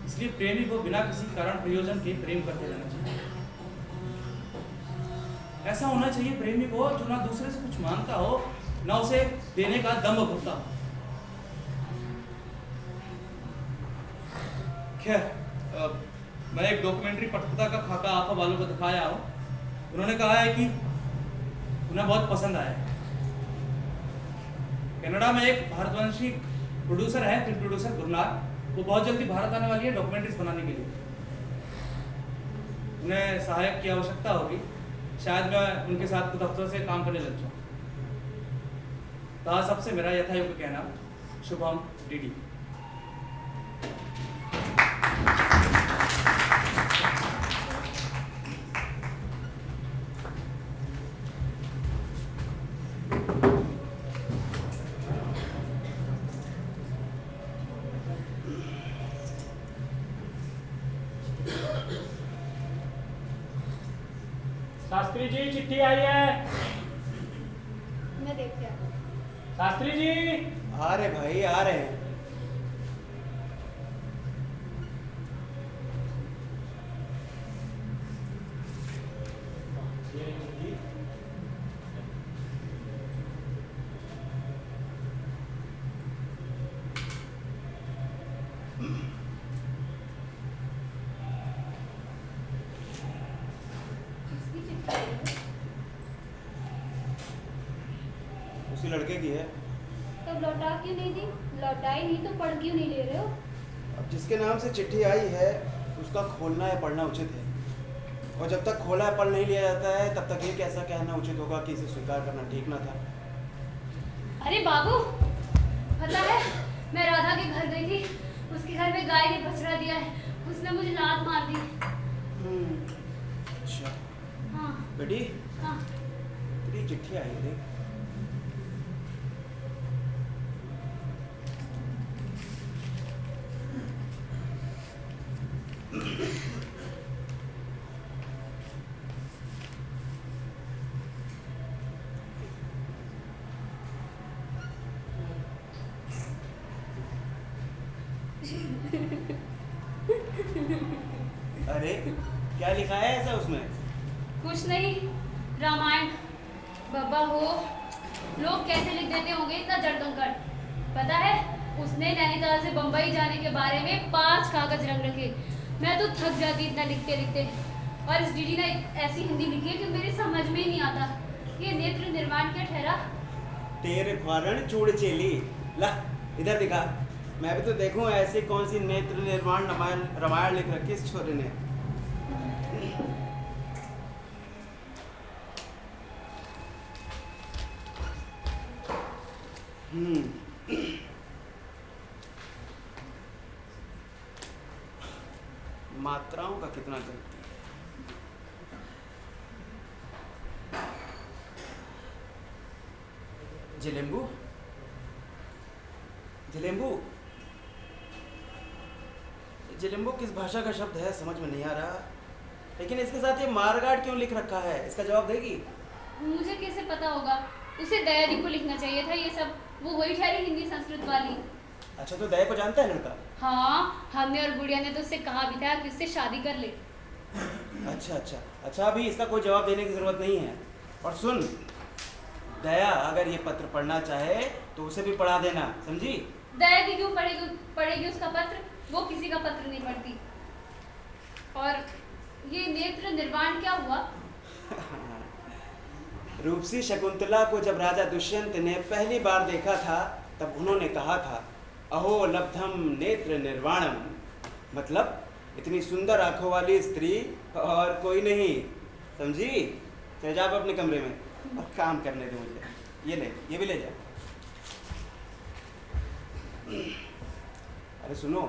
इसलिए प्रेमी को बिना किसी कारण प्रयोजन के प्रेम करते रहना चाहिए। ऐसा होना चाहिए प्रेमी को जो ना दूसरे से कुछ मांगता हो, ना उसे देने का दम होता हो। खैर, मैं एक डॉक्यूमेंट्री पटकथा का खाका आफा वालों को दिखाया हूँ। उन्होंने कहा है कि उन्हें बहुत पसंद आया। कनाडा में एक भारतवंशी प्रोड्यूसर है, फिल्म प्रोड्यूसर गुरनाथ। वो बहुत जल्दी भारत आने वाली है डॉक्यूमेंट्रीज बनाने के लिए। उन्हें सहायक की आवश्यकता होगी। शायद मैं उनके साथ कुछ हफ्तों से काम करने लग जाऊँ। तो सबसे मेरा यथायोग्य कहना, शुभम डीडी। शास्त्री जी चिट्ठी आई है। मैं देखते हैं। शास्त्री जी आ रहे भाई, आ रहे हैं। उसी लड़के की है। तब लौटा क्यों नहीं दी? लौटाई नहीं तो पढ़ क्यों नहीं ले रहे हो? अब जिसके नाम से चिट्ठी आई है उसका खोलना या पढ़ना उचित है, और जब तक खोला या पढ़ नहीं लिया जाता है तब तक ये कैसा कहना उचित होगा कि इसे स्वीकार करना ठीक ना था। अरे बाबू, पता है मैं राधा के घर गई थी। उसके घर में गाय ने बछड़ा दिया है। उसने मुझे लात मार दी। अच्छा हाँ बेटी, हाँ। तेरी चिट्ठी आई थी। अरे क्या लिखा है ऐसा उसमें? कुछ नहीं, रामायण। बाबा हो, लोग कैसे लिख देते होंगे इतना जड़कंकड़। पता है उसने नैनीताल से बंबई जाने के बारे में 5 कागज रंग रखे। मैं तो थक जाती इतना लिखते लिखते। और इस डीडी ने ऐसी हिंदी लिखी है कि मेरी समझ में ही नहीं आता। ये नेत्र निर्माण क्या ठहरा? तेरे कारण चूड़ चेली। ला इधर दिखा, मैं भी तो देखूं ऐसी कौन सी नेत्र निर्माण रामायण लिख रखी इस छोरे ने। मात्राओं का कितना गलती। जलेम्बू, जलेम्बू, जलेम्बू किस भाषा का शब्द है समझ में नहीं आ रहा, लेकिन इसके साथ ये मारगाट क्यों लिख रखा है? इसका जवाब देगी? मुझे कैसे पता होगा? उसे दयादी को लिखना चाहिए था ये सब। वो वही ठहरी हिंदी संस्कृत वाली। अच्छा, तो दया को जानता है लड़का? हाँ, हमने और गुड़िया ने तो उससे कहा भी था कि उससे शादी कर ले। अच्छा अच्छा अच्छा, अभी इसका कोई जवाब देने की जरूरत नहीं है। और सुन, दया अगर ये पत्र पढ़ना चाहे तो उसे भी पढ़ा देना, समझी? दयादी क्यों पढ़ेगी उसका पत्र? वो किसी का पत्र नहीं पढ़ती। और ये नेत्र निर्वाण क्या हुआ? रूपसी शकुंतला को जब राजा दुष्यंत ने पहली बार देखा था तब उन्होंने कहा था, अहो लब्धम नेत्र निर्वाणम। मतलब इतनी सुंदर आंखों वाली स्त्री और कोई नहीं, समझी? चल जा अपने कमरे में और काम करने दे मुझे। ये ले, ये भी ले जा। अरे सुनो,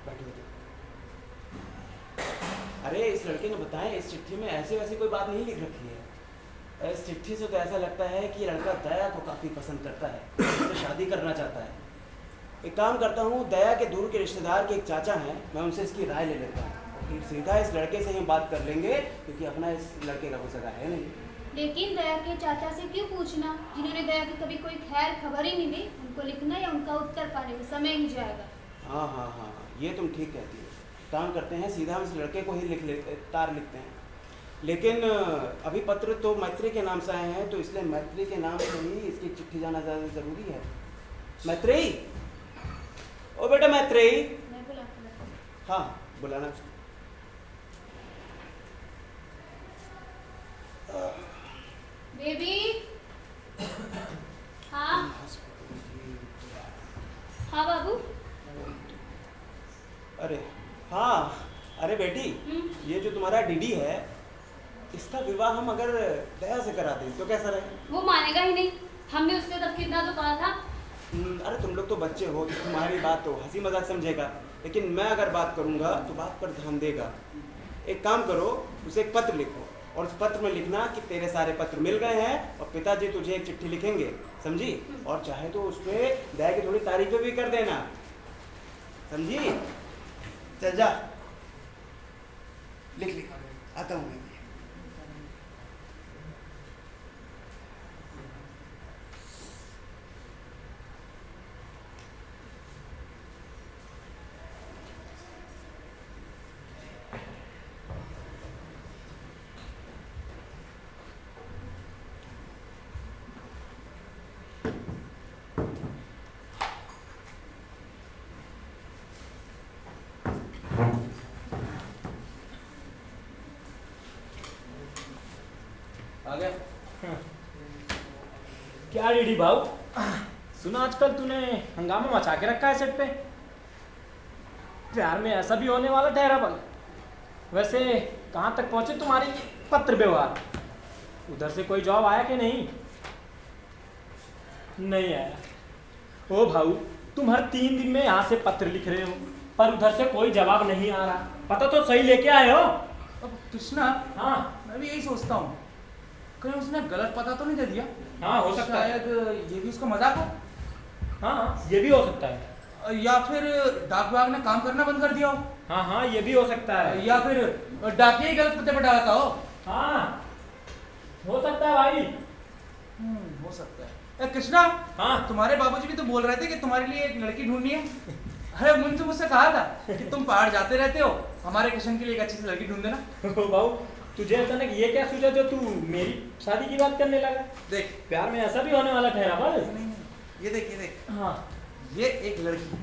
बैठो बैठो। अरे इस लड़के ने बताया इस चिट्ठी में ऐसे वैसे कोई बात नहीं लिख रखी है। इस चिट्ठी से तो ऐसा लगता है कि लड़का दया को काफ़ी पसंद करता है, उससे शादी करना चाहता है। एक काम करता हूँ, दया के दूर के रिश्तेदार के एक चाचा हैं, मैं उनसे इसकी राय ले लेता हूँ, फिर सीधा इस लड़के से ही बात कर लेंगे, क्योंकि अपना इस लड़के का हो सका है नहीं। लेकिन दया के चाचा से क्यों पूछना, जिन्होंने दया की कभी कोई खैर खबर ही नहीं दी? उनको लिखना या उनका उत्तर पाने में समय ही जाएगा। हाँ हाँ हाँ, ये तुम ठीक कहती हो। काम करते हैं, सीधा हम इस लड़के को ही तार लिखते हैं। लेकिन अभी पत्र तो मैत्री के नाम से आए हैं, तो इसलिए मैत्री के नाम से ही इसकी चिट्ठी जाना ज़्यादा ज़रूरी है। मैत्री, ओ बेटा मैत्री। मैं बुलाती हूँ। हाँ बुलाना उसको। बेबी। हाँ हाँ बाबू। अरे हाँ, अरे बेटी, ये जो तुम्हारा डीडी है, इसका विवाह हम अगर दया से करा दें तो कैसा रहे? वो मानेगा ही नहीं, हमने उससे तब कितना तो कहा था। अरे तुम लोग तो बच्चे हो, तुम्हारी बात तो हंसी मजाक समझेगा, लेकिन मैं अगर बात करूंगा तो बात पर ध्यान देगा। एक काम करो, उसे एक पत्र लिखो और उस पत्र में लिखना कि तेरे सारे पत्र मिल गए हैं और पिताजी तुझे एक चिट्ठी लिखेंगे, समझी? और चाहे तो उस पर दया की थोड़ी तारीफें भी कर देना, समझी? चल जा, लिख लिख, आता हूँ मैं। आ गया? क्या डीडी भाऊ, सुना आजकल तूने हंगामा मचा के रखा है सेट पे। प्यार में ऐसा भी होने वाला ठहरा बल। वैसे कहाँ तक पहुंचे तुम्हारी ये पत्र व्यवहार? उधर से कोई जवाब आया कि नहीं? नहीं आया। ओ भाऊ, तुम हर 3 दिन में यहाँ से पत्र लिख रहे हो, पर उधर से कोई जवाब नहीं आ रहा। पता तो सही लेके आए हो। अब कृष्णा, हाँ मैं भी यही सोचता हूँ, कहीं उसने गलत पता तो नहीं दे दिया? हाँ हो सकता है। शायद ये भी उसका मजाक हो। हाँ ये भी हो सकता है। या फिर डाक विभाग ने काम करना बंद कर दिया हो। हाँ हाँ ये भी हो सकता है। या फिर डाकिया ही गलत पते पर डालता हो। हाँ हो सकता है भाई। हो सकता है। कृष्णा, हाँ तुम्हारे बाबूजी भी तो बोल रहे थे कि तुम्हारे लिए एक लड़की ढूंढनी है। अरे उनसे मुझसे कहा था कि तुम पहाड़ जाते रहते हो, हमारे कृष्ण के लिए एक अच्छी सी लड़की ढूंढ देना। भाऊ तुझे अचानक ये क्या सूझा जो तू मेरी शादी की बात करने लगा? देख, प्यार में ऐसा भी होने वाला ठहरा बल। ये देख, ये देख। हाँ ये एक लड़की,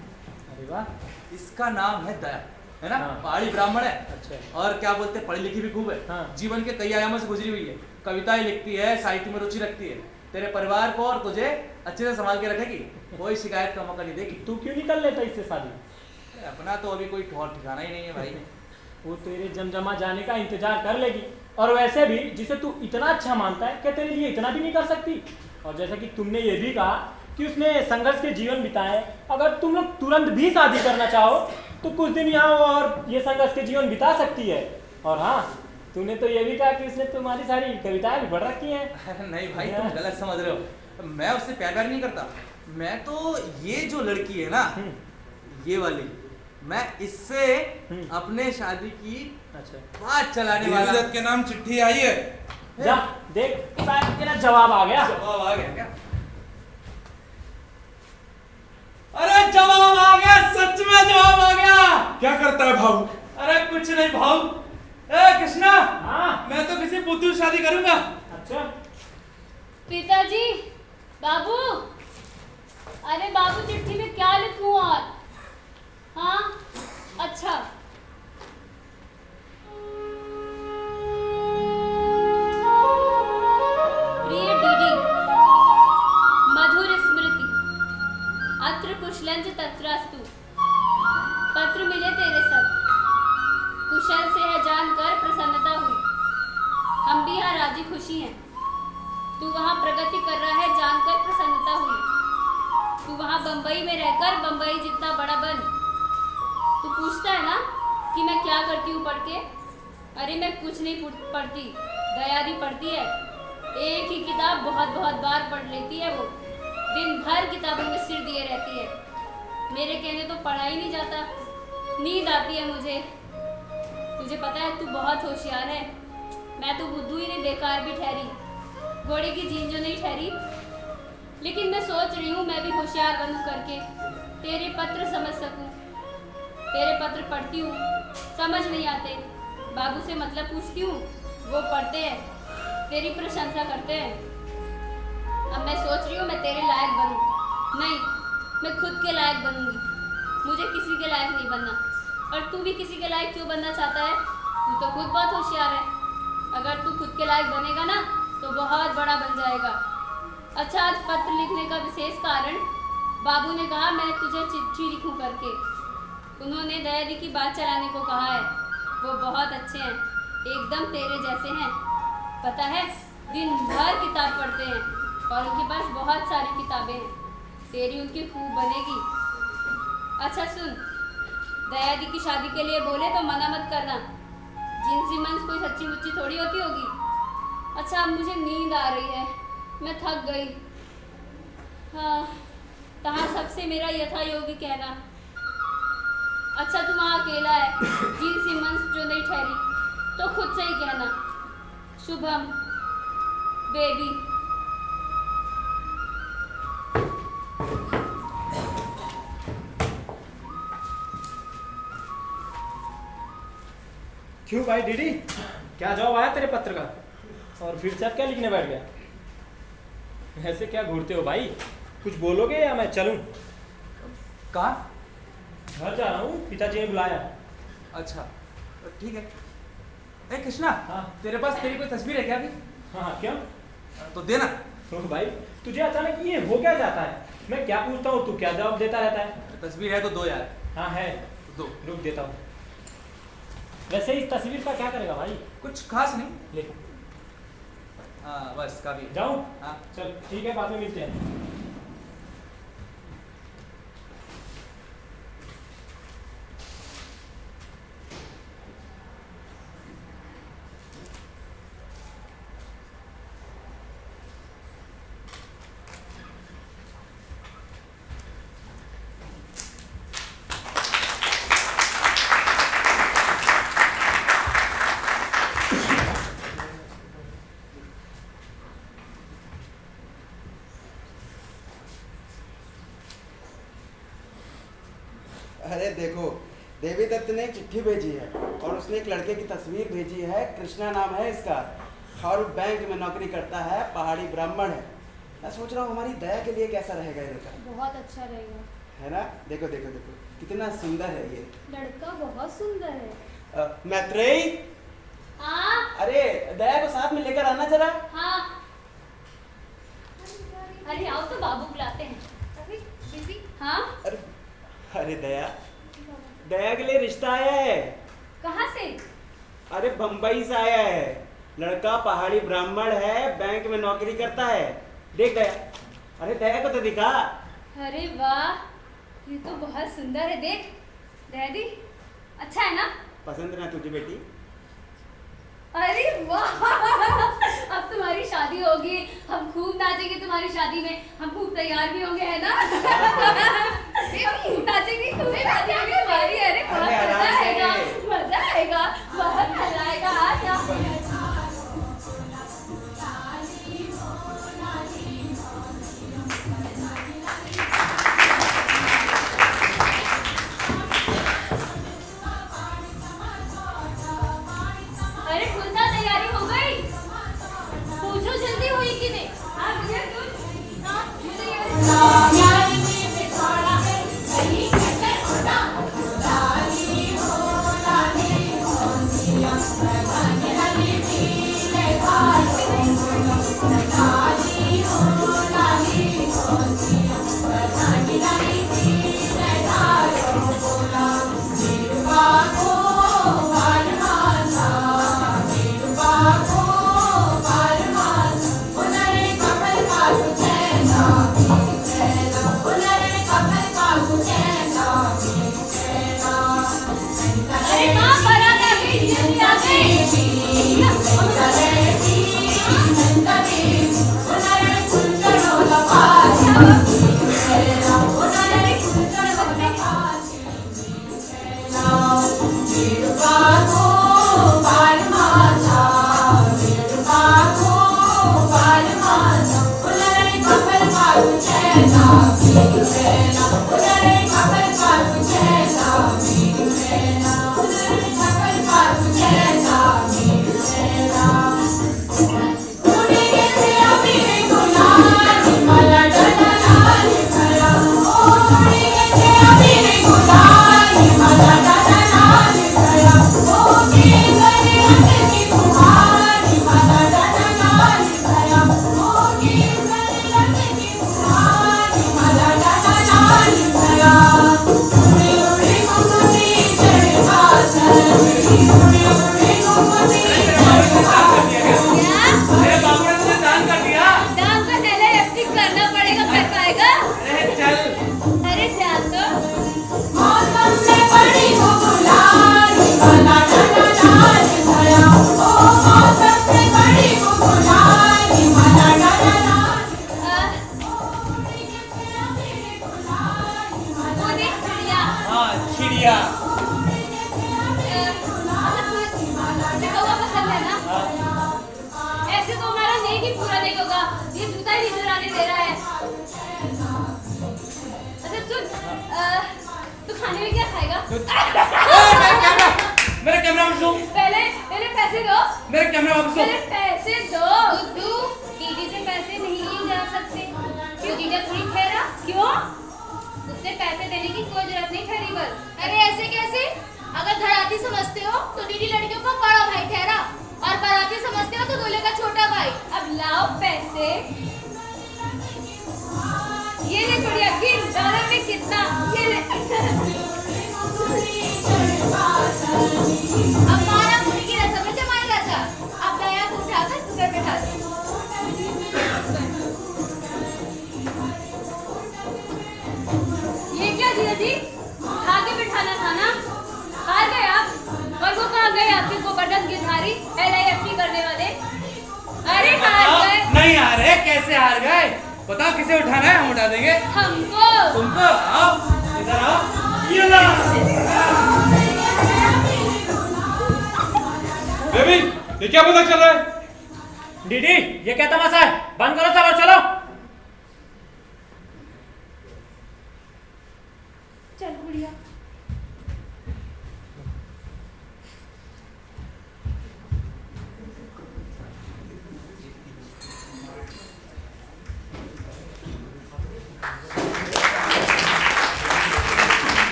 अरे वाह, इसका नाम है दया, है ना? हाँ। पहाड़ी ब्राह्मण है। अच्छा। और क्या बोलते हैं, पढ़ी लिखी भी खूब है। हाँ। जीवन के कई आयामों से गुजरी हुई है, कविताएं लिखती है, साहित्य में रुचि रखती है, तेरे परिवार को और तुझे अच्छे से संभाल के रखेगी, कोई शिकायत का मौका नहीं देगी। तू क्यों निकल लेता इससे शादी? अपना तो अभी कोई ठौर ठिकाना ही नहीं है भाई। वो तेरे जमजमा जाने का इंतजार कर लेगी। और वैसे भी जिसे तू इतना अच्छा मानता है, क्या तेरे लिए इतना भी नहीं कर सकती? और जैसा कि तुमने ये भी कहा कि उसने संघर्ष के जीवन बिताए, अगर तुम लोग तुरंत भी शादी करना चाहो तो कुछ दिन यहाँ और ये संघर्ष के जीवन बिता सकती है। और हाँ, तूने तो ये भी कहा कि उसने तुम्हारी सारी कविताएं भी पढ़ रखी हैं। नहीं भाई, तुम गलत समझ रहे हो। मैं उससे प्यार नहीं करता। मैं तो ये जो लड़की है ना, ये वाली, मैं इससे अपने शादी की बात चलाने वाला। इज्जत के नाम चिट्ठी आई है। जा देख, शायद तेरा जवाब आ गया। जवाब आ गया क्या? अरे जवाब आ गया, सच में जवाब आ गया। क्या करता है भाऊ? अरे कुछ नहीं भाऊ। ए कृष्णा, हाँ मैं तो किसी बुद्धू से शादी करूंगा। अच्छा। पिताजी, बाबू, अरे बाबू चिट्ठी में क्या लिखूं? और हाँ अच्छा, प्रिय डीडी, मधुर स्मृति, अत्र कुशलंच तत्रास्तु। पत्र मिले तेरे सब, कुशल से है जानकर प्रसन्नता हुई। हम भी यहाँ राजी खुशी हैं। तू वहाँ प्रगति कर रहा है जानकर प्रसन्नता हुई। तू वहाँ बंबई में रहकर बंबई जितना बड़ा बन। तू पूछता है ना कि मैं क्या करती हूँ पढ़ के? अरे मैं कुछ नहीं पढ़ती, दयादी पढ़ती है। एक ही किताब बहुत बहुत बार पढ़ लेती है वो। दिन भर किताबों में सिर दिए रहती है। मेरे कहने तो पढ़ा ही नहीं जाता, नींद आती है मुझे। तुझे पता है तू बहुत होशियार है, मैं तो बुद्धू ही नहीं, बेकार भी ठहरी, घोड़े की जीन जो नहीं ठहरी। लेकिन मैं सोच रही हूँ मैं भी होशियार बनूं करके, तेरे पत्र समझ सकूं। तेरे पत्र पढ़ती हूँ, समझ नहीं आते, बाबू से मतलब पूछती हूँ, वो पढ़ते हैं, तेरी प्रशंसा करते हैं। अब मैं सोच रही हूँ मैं तेरे लायक बनूं। नहीं, मैं खुद के लायक बनूंगी, मुझे किसी के लायक नहीं बनना। और तू भी किसी के लायक क्यों बनना चाहता है? तू तो खुद बहुत होशियार है। अगर तू खुद के लायक बनेगा ना तो बहुत बड़ा बन जाएगा। अच्छा, आज पत्र लिखने का विशेष कारण, बाबू ने कहा मैं तुझे चिट्ठी लिखूं करके। उन्होंने दयादी की बात चलाने को कहा है। वो बहुत अच्छे हैं, एकदम तेरे जैसे हैं। पता है, दिन भर किताब पढ़ते हैं और उनके पास बहुत सारी किताबें हैं। तेरी उनकी खूब बनेगी। अच्छा सुन, दयादी की शादी के लिए बोले तो मना मत करना। जिनसी मंस कोई सच्ची मुच्ची थोड़ी होती होगी। अच्छा, अब मुझे नींद आ रही है, मैं थक गई। हाँ, कहाँ सबसे मेरा यथा योगी कहना। अच्छा, तू वहाँ अकेला है, जिनसी मंस जो नहीं ठहरी तो खुद से ही कहना। शुभम बेबी। क्यों भाई डीडी, क्या जवाब आया तेरे पत्र का? और फिर से अब क्या लिखने बैठ गया? ऐसे क्या घूरते हो भाई? कुछ बोलोगे या मैं चलूं? कहाँ? घर जा रहा हूँ, पिताजी ने बुलाया। अच्छा ठीक है। ए कृष्णा, हाँ। तेरे पास तेरी कोई तस्वीर है क्या अभी? हाँ, क्यों? तो देना। तो भाई तुझे अचानक ये हो क्या जाता है? मैं क्या पूछता हूँ, तू क्या जवाब देता रहता है? तस्वीर है तो दो यार। हाँ है, दो। रुक देता हूँ। वैसे इस तस्वीर का क्या करेगा भाई? कुछ खास नहीं। ले हाँ बस काफी। जाऊँ? हाँ चल ठीक है, बाद में मिलते हैं। अरे देखो, देवी दत्त ने एक चिट्ठी भेजी है और उसने एक लड़के की तस्वीर भेजी है। कृष्णा नाम है इसका और बैंक में नौकरी करता है, पहाड़ी ब्राह्मण है। मैं सोच रहा हूँ हमारी दया के लिए कैसा रहेगा ये लड़का। बहुत अच्छा रहेगा। है ना? देखो देखो देखो कितना सुंदर है ये लड़का, बहुत सुंदर है। मैत्रेयी, हाँ अरे दया को साथ में लेकर आना जरा। हाँ, अरे आओ तो बाबू बुलाते हैं। अभी दीदी। हाँ, अरे अरे दया, दया के लिए रिश्ता आया है। कहाँ से? अरे बम्बई से आया है। लड़का पहाड़ी ब्राह्मण है, बैंक में नौकरी करता है। देख दया, अरे दया को तो दिखा। अरे वाह, ये तो बहुत सुंदर है। देख डैडी, अच्छा है ना? पसंद ना तुझे बेटी? अरे वाह, अब तुम्हारी शादी होगी, हम खूब नाचेंगे तुम्हारी शादी में। हम खूब तैयार भी होंगे, है ना? हम खूब नाचेंगे, खूब शादी होगी हमारी। अरे बहुत मजा आएगा, मजा आएगा, बहुत मजा आएगा। आजा। अरे खुलना तैयारी हो गई, पूछो जल्दी हुई कि नहीं? हाँ भैया तुम, हाँ तैयारी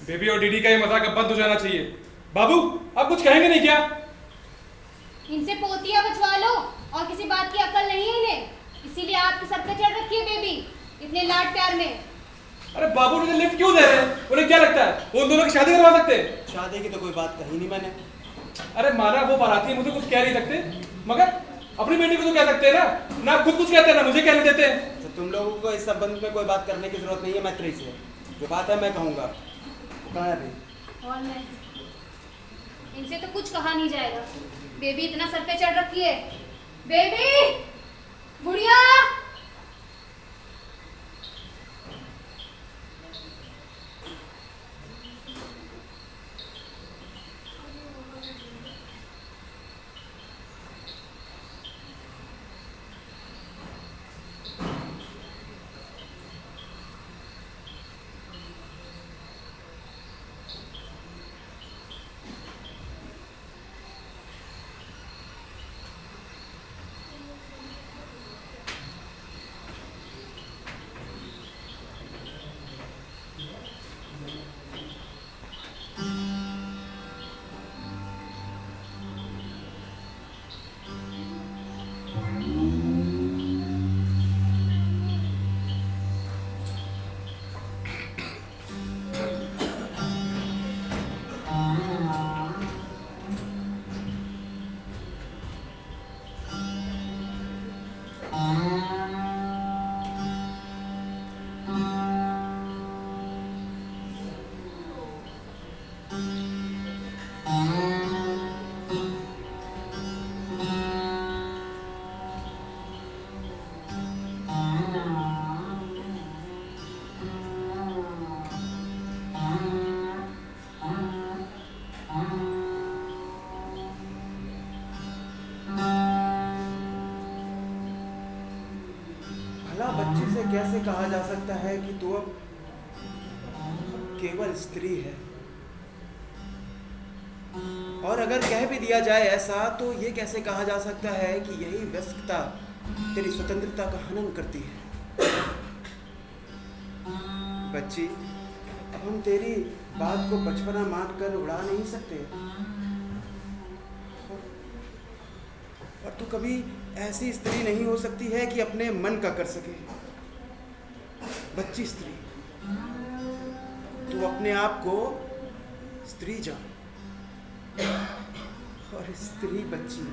बेबी और डीडी का ये मजाक अब बंद हो जाना चाहिए। बाबू आप कुछ कहेंगे नहीं क्या? इनसे पोतिया बचवा लो और किसी बात की अकल नहीं है इन्हें, इसीलिए आपके सर पे चढ़ रखी है बेबी इतने लाड प्यार में। अरे बाबू ने लिफ्ट क्यों दे रहे हैं? उन्हें क्या लगता है वो उन दोनों की शादी करवा सकते हैं? शादी की तो कोई बात कही नहीं मैंने। अरे माना वो बाराती है, मुझे कुछ कह नहीं सकते, मगर अपनी बेटी को तो कह सकते हैं ना खुद कुछ कहते हैं ना मुझे कहने देते हैं। तो तुम लोगों को इस संबंध में कोई बात करने की जरूरत नहीं है मैत्री से। जो बात है मैं कहूँगा। कहाँ है अभी? और मैं इनसे तो कुछ कहा नहीं जाएगा, बेबी इतना सर पे चढ़ रखी है। बेबी बुढ़िया कैसे कहा जा सकता है कि तू अब केवल स्त्री है? और अगर कह भी दिया जाए ऐसा, तो ये कैसे कहा जा सकता है कि यही व्यस्तता तेरी स्वतंत्रता का हनन करती है? बच्ची, अब हम तेरी बात को बचपना मानकर उड़ा नहीं सकते। और तू कभी ऐसी स्त्री नहीं हो सकती है कि अपने मन का कर सके। बच्ची स्त्री, तू अपने आप को स्त्री जान। और स्त्री बच्ची,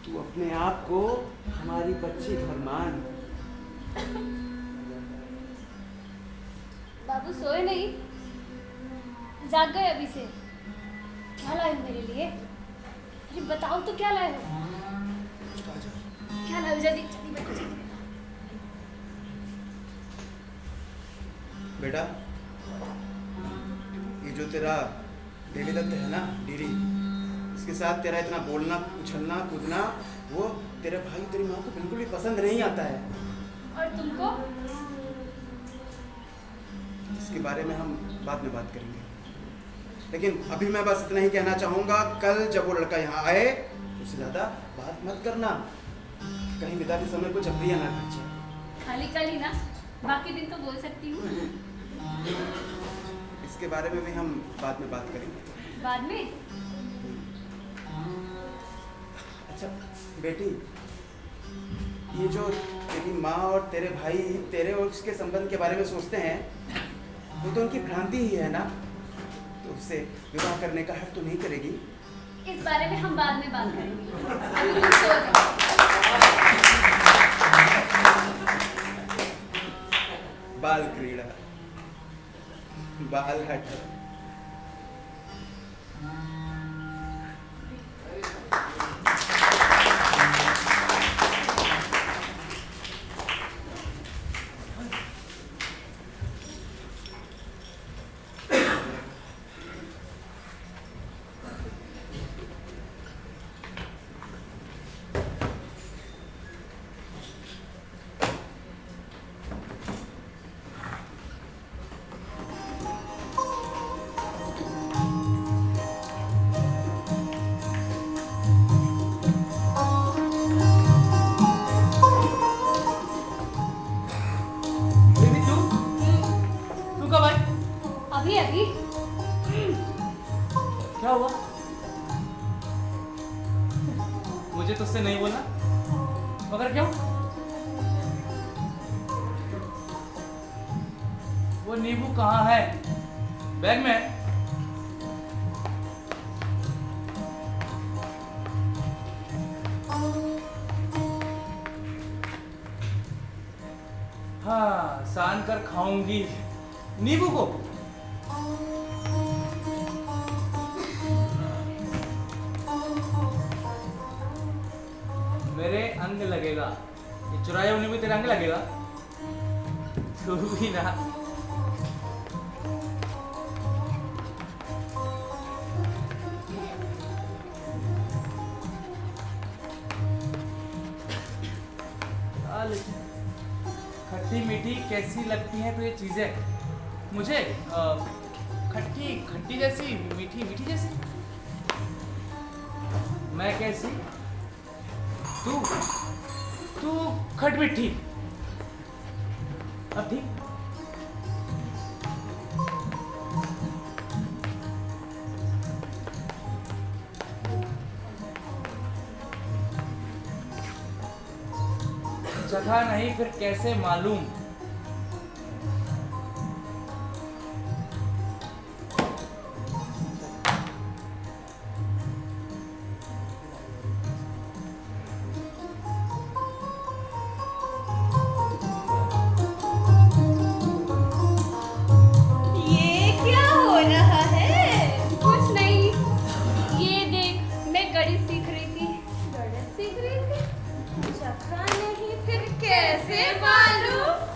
तू अपने आप को हमारी बच्ची घर मान। बाबू सोए नहीं? जाग गए अभी से? क्या लाए हो मेरे लिए? अरे बताओ तो क्या लाए हो? क्या लाए हो? जल्दी जल्दी बैठो जल्दी। बेटा, ये जो तेरा देवी दत्त है ना, डीडी, इसके साथ तेरा इतना बोलना, उछलना, कूदना, वो तेरे भाई तेरी माँ को बिल्कुल भी पसंद नहीं आता है। और तुमको? इसके बारे में हम बाद में बात करेंगे, लेकिन अभी मैं बस इतना ही कहना चाहूँगा, कल जब वो लड़का यहाँ आए उससे ज़्यादा बात मत करना, कहीं विदा के समय कुछ अप्रिय ना कर जाए। खाली कल ही ना, बाकी दिन तो बोल सकती हूँ। इसके बारे में भी हम बाद में बात करेंगे। बाद में? अच्छा बेटी, ये जो तेरी माँ और तेरे भाई तेरे और उसके संबंध के बारे में सोचते हैं, वो तो उनकी भ्रांति ही है ना, तो उससे विवाह करने का हक तो नहीं करेगी। इस बारे में हम बाद में बात करेंगे, अभी तुम सो जाओ। बाल क्रीड़ा, बाल हट। अभी अभी क्या हुआ? मुझे तुझसे नहीं बोलना, मगर क्यों? वो नींबू कहाँ है? बैग में? हाँ, सान कर खाऊंगी नींबू को। मेरे अंग लगेगा, ये चुराए होने में तेरा अंग लगेगा। तू भी ना। खट्टी मीठी कैसी लगती हैं तो ये चीजें मुझे? खट्टी खट्टी जैसी, मीठी मीठी जैसी। मैं कैसी? तू खट मिठी। अब ठीक? जगह नहीं फिर कैसे मालूम? ये क्या हो रहा है? कुछ नहीं, ये देख, मैं गणित सीख रही थी। गणित सीख रही थी? जगह नहीं फिर कैसे मालूम?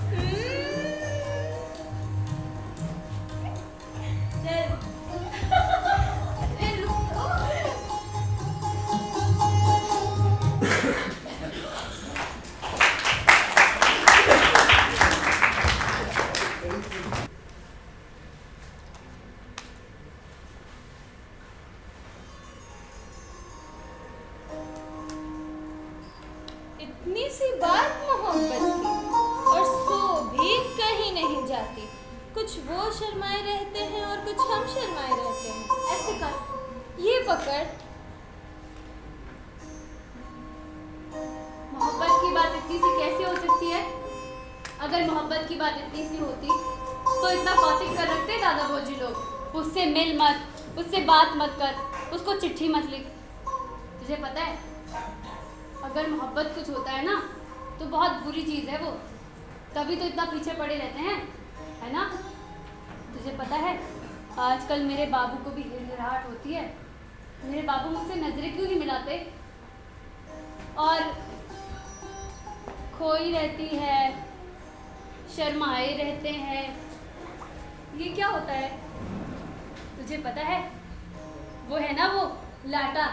कुछ वो शर्माए रहते हैं और कुछ हम शर्माए रहते हैं। ऐसे कर, ये पकड़। मोहब्बत की बात इतनी सी कैसे हो सकती है? अगर मोहब्बत की बात इतनी सी होती तो इतना कौतिक कर रखते दादा भौजी लोग। उससे मिल मत, उससे बात मत कर, उसको चिट्ठी मत लिख। तुझे पता है, अगर मोहब्बत कुछ होता है ना तो बहुत बुरी चीज़ है वो, तभी तो इतना पीछे पड़े रहते हैं, है ना? तुझे पता है, आजकल मेरे बाबू को भी हिरहिराहट होती है। मेरे बाबू मुझसे नजरें क्यों नहीं मिलाते और खोई रहती है, शर्माए रहते हैं। ये क्या होता है? तुझे पता है, वो है ना वो लाटा,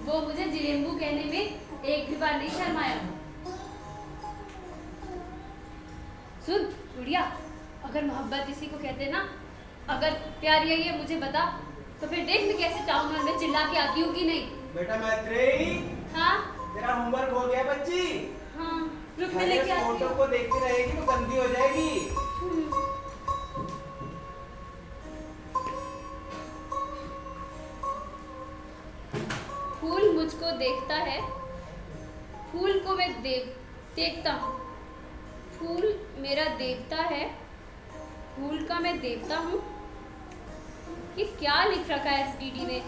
वो मुझे जिलेम्बू कहने में एक भी बार नहीं शर्माया। सुन गुड़िया, अगर मोहब्बत इसी को कहते ना, अगर प्यार यही है मुझे बता, तो फिर देख मैं कैसे टाउन हॉल में चिल्ला के आती हूँ कि नहीं। बेटा मैत्रेयी, हाँ तेरा होमवर्क हो गया बच्ची? हाँ, रुक मैं लेके आती फोटो हूँ। को देखती रहेगी तो गंदी हो जाएगी। फूल मुझको देखता है, फूल को मैं देखता हूँ। फूल मेरा देवता है, फूल का मैं देवता हूँ। ये क्या लिख रखा है इस डीडी में?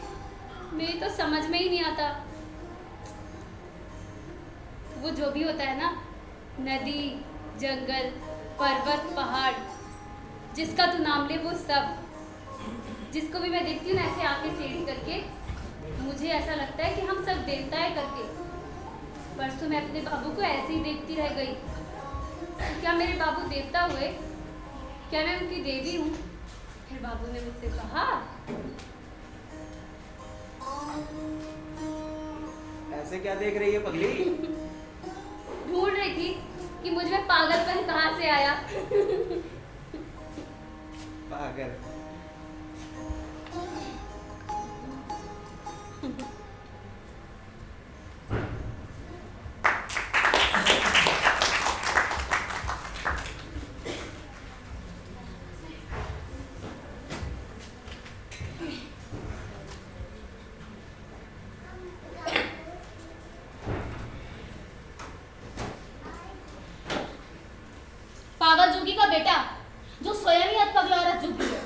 मेरी तो समझ में ही नहीं आता। वो जो भी होता है ना, नदी, जंगल, पर्वत, पहाड़, जिसका तू नाम ले वो सब, जिसको भी मैं देखती हूँ ना ऐसे आके सीढ़ी करके, मुझे ऐसा लगता है कि हम सब देवता है करके। परसों मैं अपने बाबू को ऐसे ही देखती रह गई। तो क्या मेरे बाबू देवता हुए? क्या मैं उनकी देवी हूँ? फिर बाबू ने मुझसे कहा, ऐसे क्या देख रही है पगली? ढूंढ रही थी कि मुझ में पागलपन कहाँ से आया। पागल। पागल जोगी का बेटा, जो स्वयं ही अधपगला औरत जुगी है।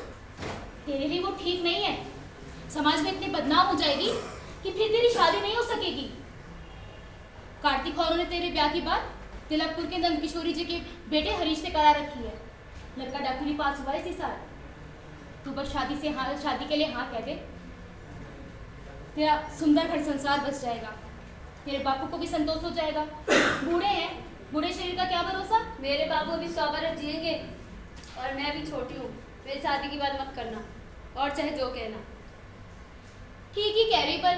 तेरे लिए वो ठीक नहीं है। समाज में इतनी बदनाम हो जाएगी कि फिर तेरी शादी नहीं हो सकेगी। कार्तिक औरों ने तेरे ब्याह की बात तिलकपुर के नंद किशोरी जी के बेटे हरीश से करा रखी है। लड़का डॉक्टरी पास हुआ इसी साल। तू बस शादी के लिए हाँ कह दे, तेरा सुंदर घर संसार बस जाएगा। तेरे बापू को भी संतोष हो जाएगा। बूढ़े हैं, बूढ़े शरीर का क्या भरोसा। मेरे बाबू अभी 100 बरस जिएंगे और मैं भी छोटी हूँ। मेरी शादी की बात मत करना, और चाहे जो कहना। ठीक ही कह रही, पर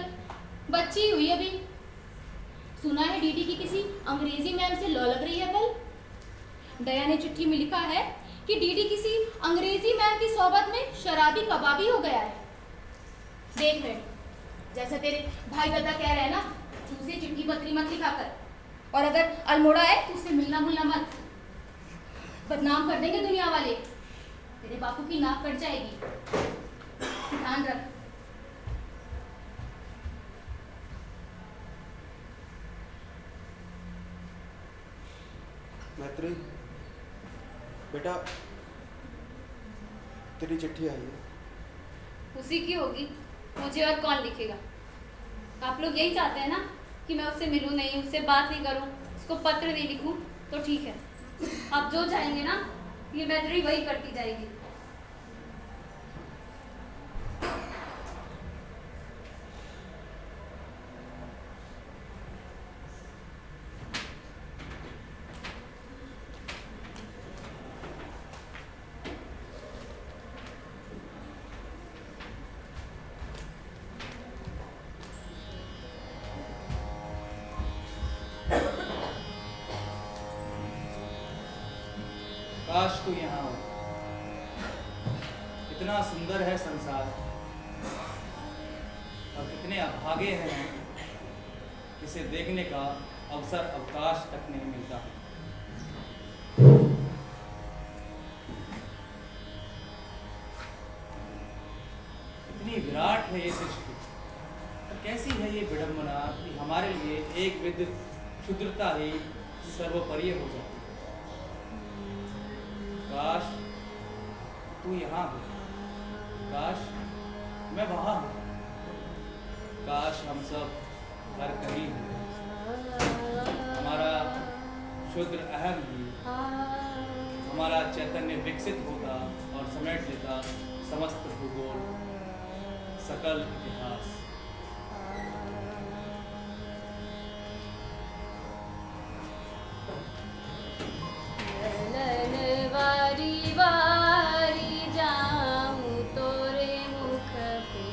बच्ची हुई अभी। सुना है डीडी की किसी अंग्रेजी मैम से लौ लग रही है कल। दया ने चिट्ठी में लिखा है कि डीडी किसी अंग्रेजी मैम की सोबत में शराबी कबाबी हो गया है। देख रहे, जैसा तेरे भाई दादा कह रहे हैं ना, तुझसे चिट्ठी पत्री मत लिखा कर, और अगर अल्मोड़ा है तो उससे मिलना मुलना मत। बदनाम कर देंगे दुनिया वाले, तेरे बापू की नाक कट जाएगी। ध्यान रख। मैत्री, बेटा तेरी चिट्ठी आई है। उसी की होगी, मुझे और कौन लिखेगा। आप लोग यही चाहते हैं ना कि मैं उससे मिलूं नहीं, उससे बात नहीं करूं, उसको पत्र नहीं लिखूं, तो ठीक है। आप जो चाहेंगे ना, ये मैत्री वही करती जाएगी। काश तू यहाँ हो। कितना सुंदर है संसार, और कितने अभागे हैं हम, इसे देखने का अवसर अवकाश तक नहीं मिलता। है ये सृष्टि, और कैसी है ये विडंबना कि हमारे लिए एक विध क्षुद्रता ही सर्वोपरि हो जाती है। काश तू यहाँ हो, काश मैं वहाँ हूँ, काश हम सब हर कहीं हों। हमारा क्षुद्र अहम ही हमारा चैतन्य विकसित होता और समेट लेता समस्त भूगोल, सकल इतिहास। वारी वारी जाऊं तोरे मुख पे,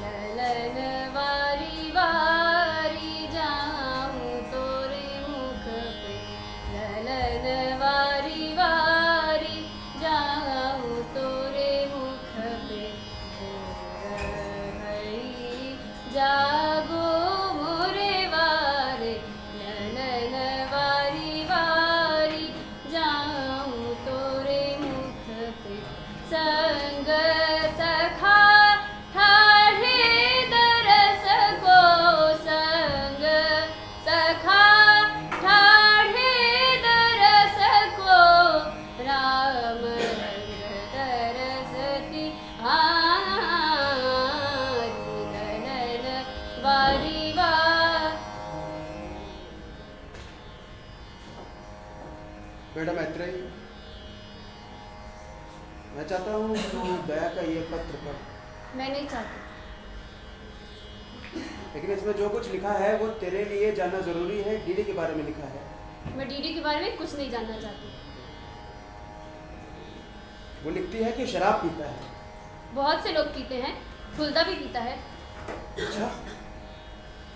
ललन वारी वारी जाऊं तोरे मुख पे, ललन वारी वारी जाऊं तोरे मुख पे, हई जागो मोरे वारे, ललन वारी वारी जाऊं तोरे मुख पे, संग सखा ठाढ़े दरस को, संग सखा ठाढ़े दरस को, राम रंग दरसती हारी, ललन वारी वार। मैडम मैत्रेयी, मैं चाहता हूँ तू दया का ये पत्र पढ़। मैं नहीं चाहती। लेकिन इसमें जो कुछ लिखा है वो तेरे लिए जानना जरूरी है। डीडी के बारे में लिखा है। मैं डीडी के बारे में कुछ नहीं जानना चाहती। वो लिखती है कि शराब पीता है। बहुत से लोग पीते हैं, फुलदा भी पीता है। अच्छा,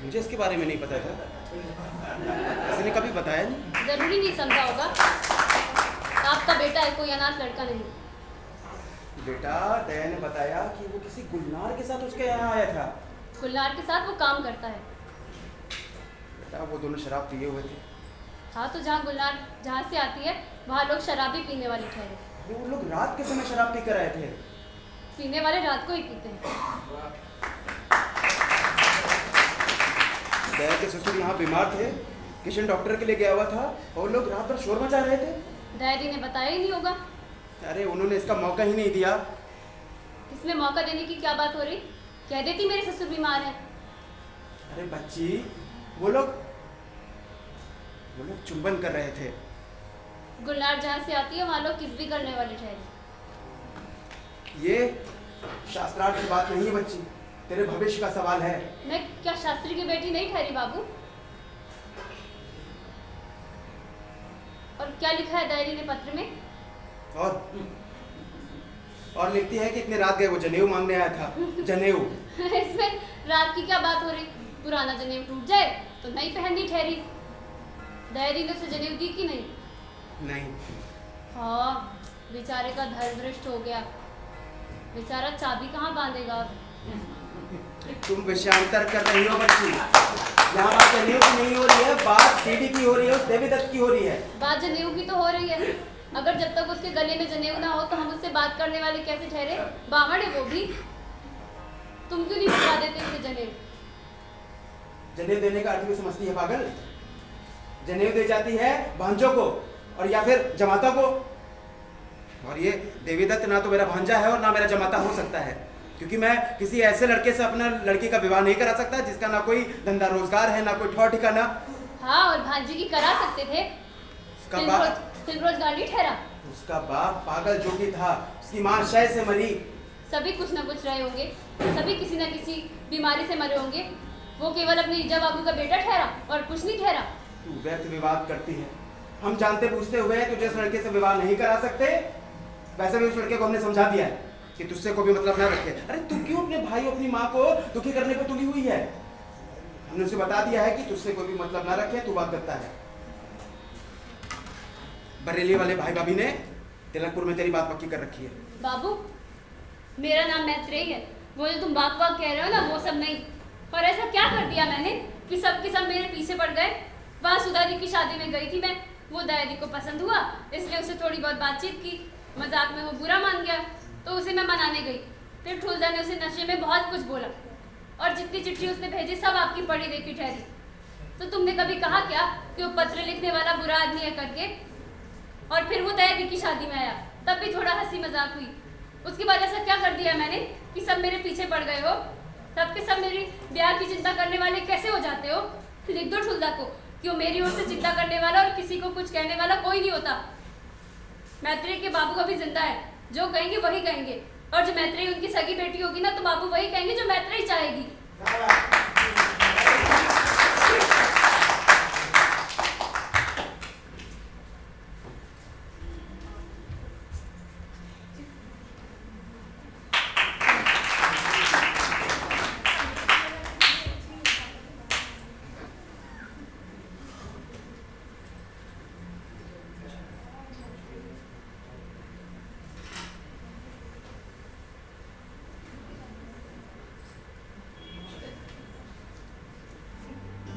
मुझे इसके बारे में नहीं पता था। किसी ने कभी बताया नहीं। जरूरी नहीं समझा होगा। आपका बेटा है, कोई अनाथ लड़का नहीं। बेटा, दया ने बताया कि वो किसी गुलनार के साथ उसके यहाँ आया था। गुलनार के साथ वो काम करता है। बेटा, वो दोनों शराब पिए हुए थे। हाँ, तो जहाँ गुलनार जहाँ से आती है वहाँ लोग शराबी पीने वाले ठहरे। वो लोग रात के समय शराब पी कर आए थे। पीने वाले रात को ही पीते हैं। दया के ससुर यहाँ बीमार थे, किशन डॉक्टर के लिए गया हुआ था और लोग रात भर शोर मचा रहे थे। दया दी ने बताया ही नहीं होगा। अरे उन्होंने इसका मौका ही नहीं दिया। इसमें मौका देने की क्या बात हो रही? कह देती मेरे ससुर बीमार है। अरे बच्ची, वो लोग चुंबन कर रहे थे। गुलनार जहाँ से आती है वहाँ लोग किस भी करने वाले ठहरे। ये शास्त्रार्थ की बात नहीं है बच्ची, तेरे भविष्य का सवाल है। मैं क्या शास्त्री की बेटी नहीं ठहरी बाबू? और क्या लिखा है डायरी ने पत्र में? और लिखती है कि इतने रात गए वो जनेऊ मांगने आया था। जनेऊ। इसमें रात की क्या बात हो रही? पुराना जनेऊ टूट जाए तो नई पहननी ठहरी। डायरी ने उसे जनेऊ दी कि नहीं? नहीं। हाँ, बेचारे का धर्म भ्रष्ट हो गया। बेचारा चाबी कहाँ बांधेगा? तुम विषयांतर कर रही हो बच्ची। यहाँ बात जनेऊ की नहीं हो रही है, बात डीडी की हो रही है, उस देवी दत्त की हो रही है। बात जनेऊ की तो हो रही है। अगर जब तक उसके गले में जनेऊ ना हो तो हम उससे बात करने वाले कैसे ठहरे? बावड़ है वो भी। तुम क्यों नहीं बता देते उसे जनेऊ? जनेऊ देने का अर्थ भी समझती है पागल? जनेऊ दे जाती है भांजों को और या फिर जमाता को। और ये देवी दत्त ना तो मेरा भांजा है और ना मेरा जमाता हो सकता है, क्योंकि मैं किसी ऐसे लड़के से अपना लड़की का विवाह नहीं करा सकता जिसका ना कोई धंधा रोजगार है, ना कोई ठौर ठिकाना। हाँ, और भांजी की करा सकते थे। फिर रोजगार नहीं ठहरा। उसका बाप पागल जोगी था, उसकी माँ क्षय से मरी। सभी कुछ न कुछ रहे होंगे, सभी किसी न किसी बीमारी से मरे होंगे। वो केवल अपने ईजा बाबू का बेटा ठहरा और कुछ नहीं ठहरा। तू व्यर्थ विवाद करती है। हम जानते पूछते हुए तुझे इस लड़के से विवाह नहीं करा सकते। वैसे भी उस लड़के को हमने समझा दिया है कि तुझसे कोई भी मतलब ना रखे। अरे तू क्यों अपने भाई अपनी माँ को दुखी करने पे तुली हुई है? हमने उसे बता दिया है कि तुझसे कोई भी मतलब ना रखे, तू बात करता है। बरेली वाले भाई भाभी ने तिलकपुर में तेरी बात पक्की कर रखी है। बाबू, मेरा नाम मैत्रेयी है। वो जो तुम बाप बाप कह रहे हो ना, वो सब नहीं। और ऐसा क्या कर दिया मैंने कि सब के सब मेरे पीछे पड़ गए? वहाँ सुधा दी की शादी में गई थी मैं। वो दया दी को पसंद हुआ, इसलिए उसे थोड़ी बहुत बातचीत की। मजाक में वो बुरा मान गया तो उसे मैं मनाने गई। फिर ठुलदा ने उसे नशे में बहुत कुछ बोला। और जितनी चिट्ठी उसने भेजी सब आपकी पढ़ी देखी ठहरी। तो तुमने कभी कहा क्या कि वो पत्र लिखने वाला बुरा आदमी है करके? और फिर वो दया की शादी में आया, तब भी थोड़ा हंसी मजाक हुई। उसके बाद ऐसा क्या कर दिया मैंने कि सब मेरे पीछे पड़ गए हो? तब के सब मेरी ब्याह की चिंता करने वाले कैसे हो जाते हो? लिख दो ठुल्दा को कि वो मेरी ओर से चिंता करने वाला और किसी को कुछ कहने वाला कोई नहीं होता। मैत्रेयी के बाबू अभी जिंदा है, जो कहेंगे वही कहेंगे, और जो मैत्रेयी उनकी सगी बेटी होगी ना, तो बाबू वही कहेंगे जो मैत्रेयी चाहेगी।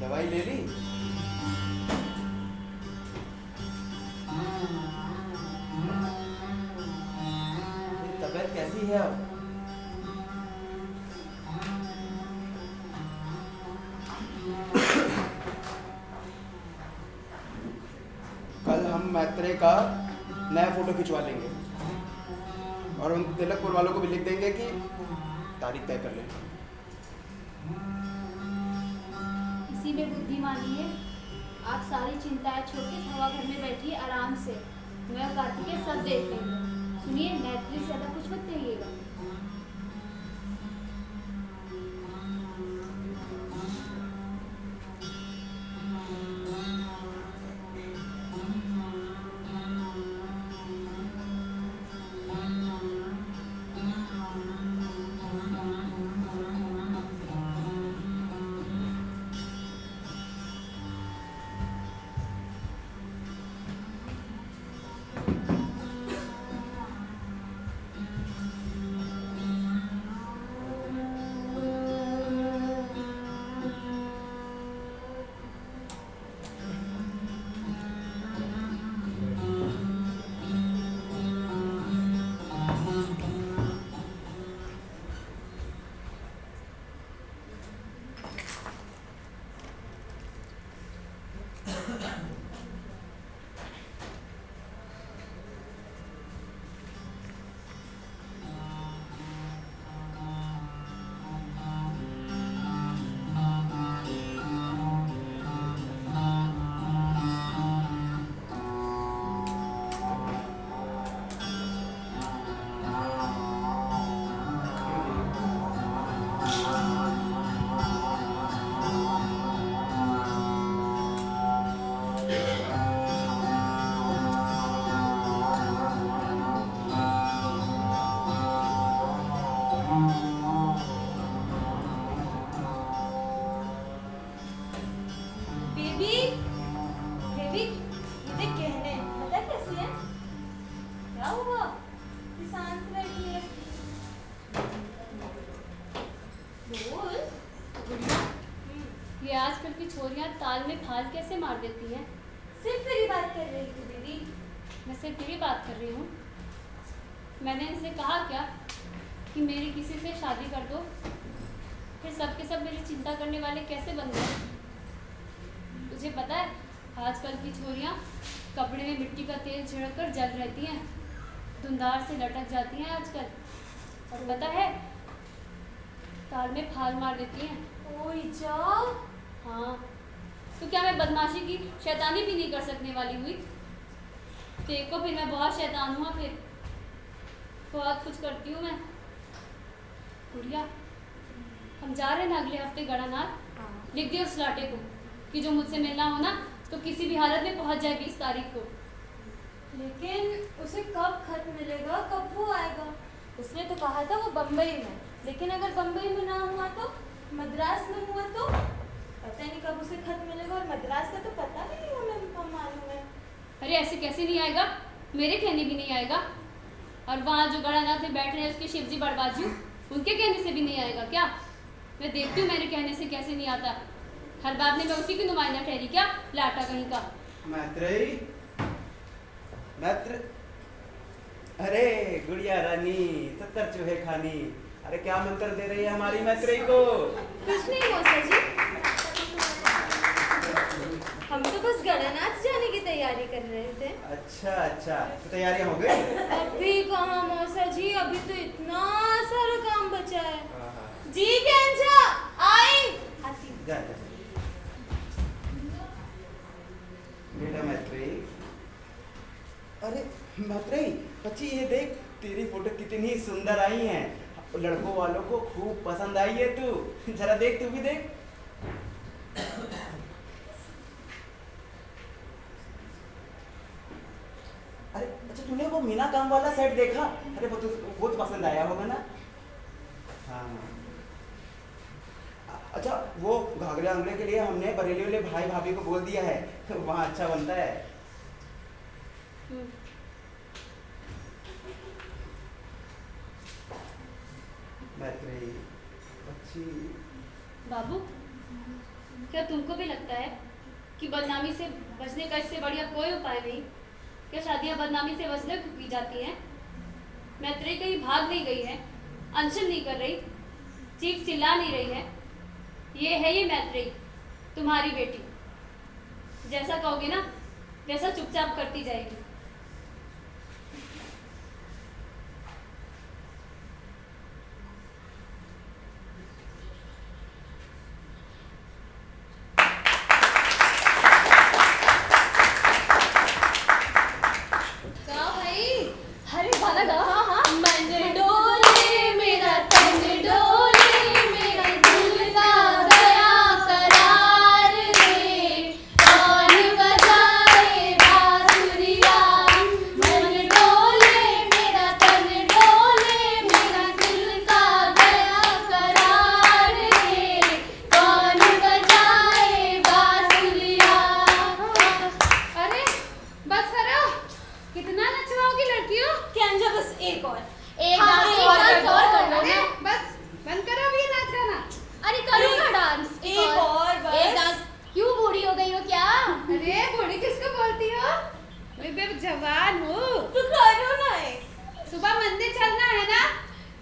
दवाई ले ली? तबीयत कैसी है अब? कल हम मैत्रेयी का नया फोटो खिंचवा लेंगे और उन तिलकपुर वालों को भी लिख देंगे कि तारीख तय कर लें। इसी में बुद्धिमानी है। आप सारी चिंताएं छोड़ के हवा घर में बैठिए आराम से। मैं और कार्तिकेय सब देख लेंगे। सुनिए, मैत्रेयी से ज्यादा कुछ मत कहिएगा। आजकल की छोरियां ताल में फाल कैसे मार देती हैं? सिर्फ मेरी बात कर रही थी दीदी। मैं सिर्फ तेरी बात कर रही हूँ। मैंने इनसे कहा क्या कि मेरी किसी से शादी कर दो, फिर सबके सब मेरी चिंता करने वाले कैसे बन गए? तुझे पता है आजकल की छोरियां कपड़े में मिट्टी का तेल छिड़क कर जल रहती हैं, धुंधार से लटक जाती हैं आजकल, और पता है ताल में फाल मार देती हैं। ओए जाओ। हाँ, तो क्या मैं बदमाशी की शैतानी भी नहीं कर सकने वाली हुई? देखो फिर मैं बहुत शैतान हूँ, फिर बहुत कुछ करती हूँ मैं। गुड़िया, हम जा रहे हैं ना अगले हफ्ते गणानाथ। लिख दियो उस लाटे को कि जो मुझसे मिलना हो ना तो किसी भी हालत में पहुँच जाए 20 तारीख को। लेकिन उसे कब खत मिलेगा, कब वो आएगा? उसने तो कहा था वो बम्बई में, लेकिन अगर बम्बई में ना हुआ तो मद्रास में हुआ तो पता नहीं कब उसे खत मिलेगा, और मद्रास का तो पता नहीं हमें कब मालूम है। अरे ऐसे कैसे नहीं आएगा, मेरे कहने भी नहीं आएगा। और वहाँ जो गणानाथ में बैठ रहे हैं उसके शिवजी बड़बाजी, उनके कहने से भी नहीं आएगा क्या? मैं देखती हूँ मेरे कहने से कैसे नहीं आता। हर बात में मैं उसी की नुमाइंदा ठहरी क्या, लाटा कहीं का। मैत्रेयी, अरे गुड़िया रानी 70 चूहे खानी, अरे क्या मंत्र दे रही है हमारी मैत्रेयी को? कुछ नहीं मौसा जी, हम तो बस गणनाथ जाने की तैयारी कर रहे थे। अच्छा अच्छा, तो तैयारियां हो गई? अभी कहाँ मौसा जी, अभी तो इतना सारा काम बचा है। हाँ। जी कैंचा आई आती हूँ। जा जा। बेटा मैत्रेयी, अरे मैत्रेयी बच्ची ये देख, तेरी फोटो कितनी सुंदर आई है, लड़कों वालों को खूब पसंद आई है तू, जरा देख, तू भी देख। अरे अच्छा, तूने वो मीना काम वाला सेट देखा? अरे वो तो बहुत पसंद आया होगा ना? हाँ। अच्छा, वो घाघरे आंगरे के लिए हमने बरेली वाले भाई भाभी को बोल दिया है, वहाँ अच्छा बनता है। मैत्रेयी अच्छी। बाबू, क्या तुमको भी लगता है कि बदनामी से बचने का इससे बढ़िया कोई उपाय नहीं? क्या शादियां बदनामी से बचने को की जाती हैं? मैत्रेयी कहीं भाग नहीं गई है, अनशन नहीं कर रही, चीख चिल्ला नहीं रही है। ये है ये मैत्रेयी, तुम्हारी बेटी। जैसा कहोगे ना वैसा चुपचाप करती जाएगी। जवान हो तो करो ना, सुबह मंदिर चलना है ना,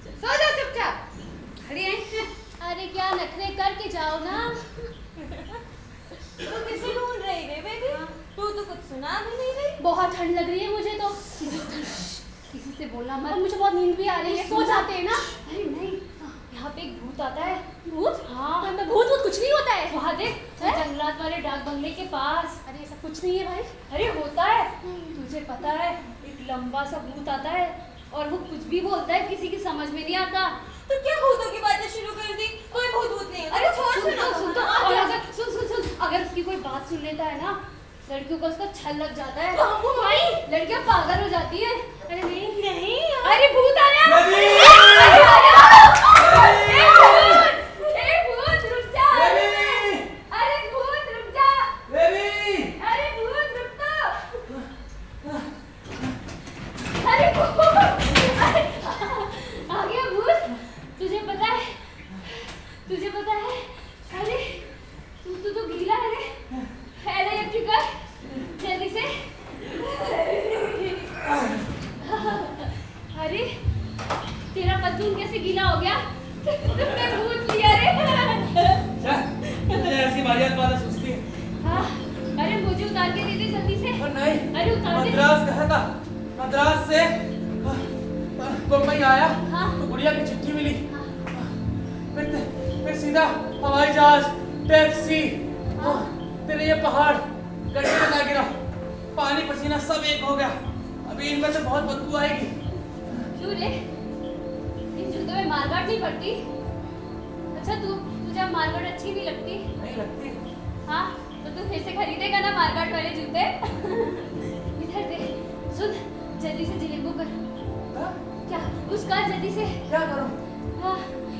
सो जाओ चुपचाप। खड़ी है। अरे क्या नखरे करके जाओ ना। तू किसे ढूंढ रही रे बेबी? तू तो कुछ सुना भी नहीं रही। बहुत ठंड लग रही है मुझे तो। किसी से बोलना मत, मुझे बहुत नींद भी आ रही है। सो जाते हैं ना। अरे नहीं, यहाँ पे एक भूत आता है। भूत? हाँ, भूत कुछ नहीं होता है। वहाँ देख, जंगलात वाले डाक बंगले के पास। अरे ऐसा कुछ नहीं है भाई। अरे होता है, तुझे पता है, एक लंबा सा भूत आता है और वो कुछ भी बोलता है, किसी की समझ में नहीं आता। तो क्या भूतों की बातें शुरू कर दी? कोई भूत नहीं होता। अरे छोड़, सुन तो। और अगर सुन अगर उसकी कोई बात सुन लेता है ना, लड़कियों को उसका छल लग जाता है। भाई लड़कियां पागल हो जाती है। अरे नहीं, अरे भूत आ रहा तुझे पता है, अरे तू तो गीला है रे। जल्दी से। अरे तेरा पतलून कैसे गीला हो गया? तुमने भूत लिया रे। ऐसी वाहियात वाला सोचती है। हाँ, अरे मुझे उतार के दे दे जल्दी से। नहीं, अरे उतार दे। मद्रास गया था, मद्रास से बम्बई आया। हाँ। तो गुड़िया की चिट्ठी मिली। फिर सीधा हवाई जहाज, टैक्सी, फिर ये पहाड़, गड्ढे में जा गिरा, पानी पसीना सब एक हो गया। अभी इनमें से बहुत बदबू आएगी। क्यों रे? इन जूतों में मारगाट नहीं पड़ती? अच्छा तुझे अब मारगाट अच्छी नहीं लगती? नहीं लगती। हाँ, तो तू फिर से खरीदेगा ना मारगाट वाले जूते? इधर दे। सुन, जल्दी से जलेबू कर। क्या कुछ कर जल्दी से। क्या करूं? हाँ,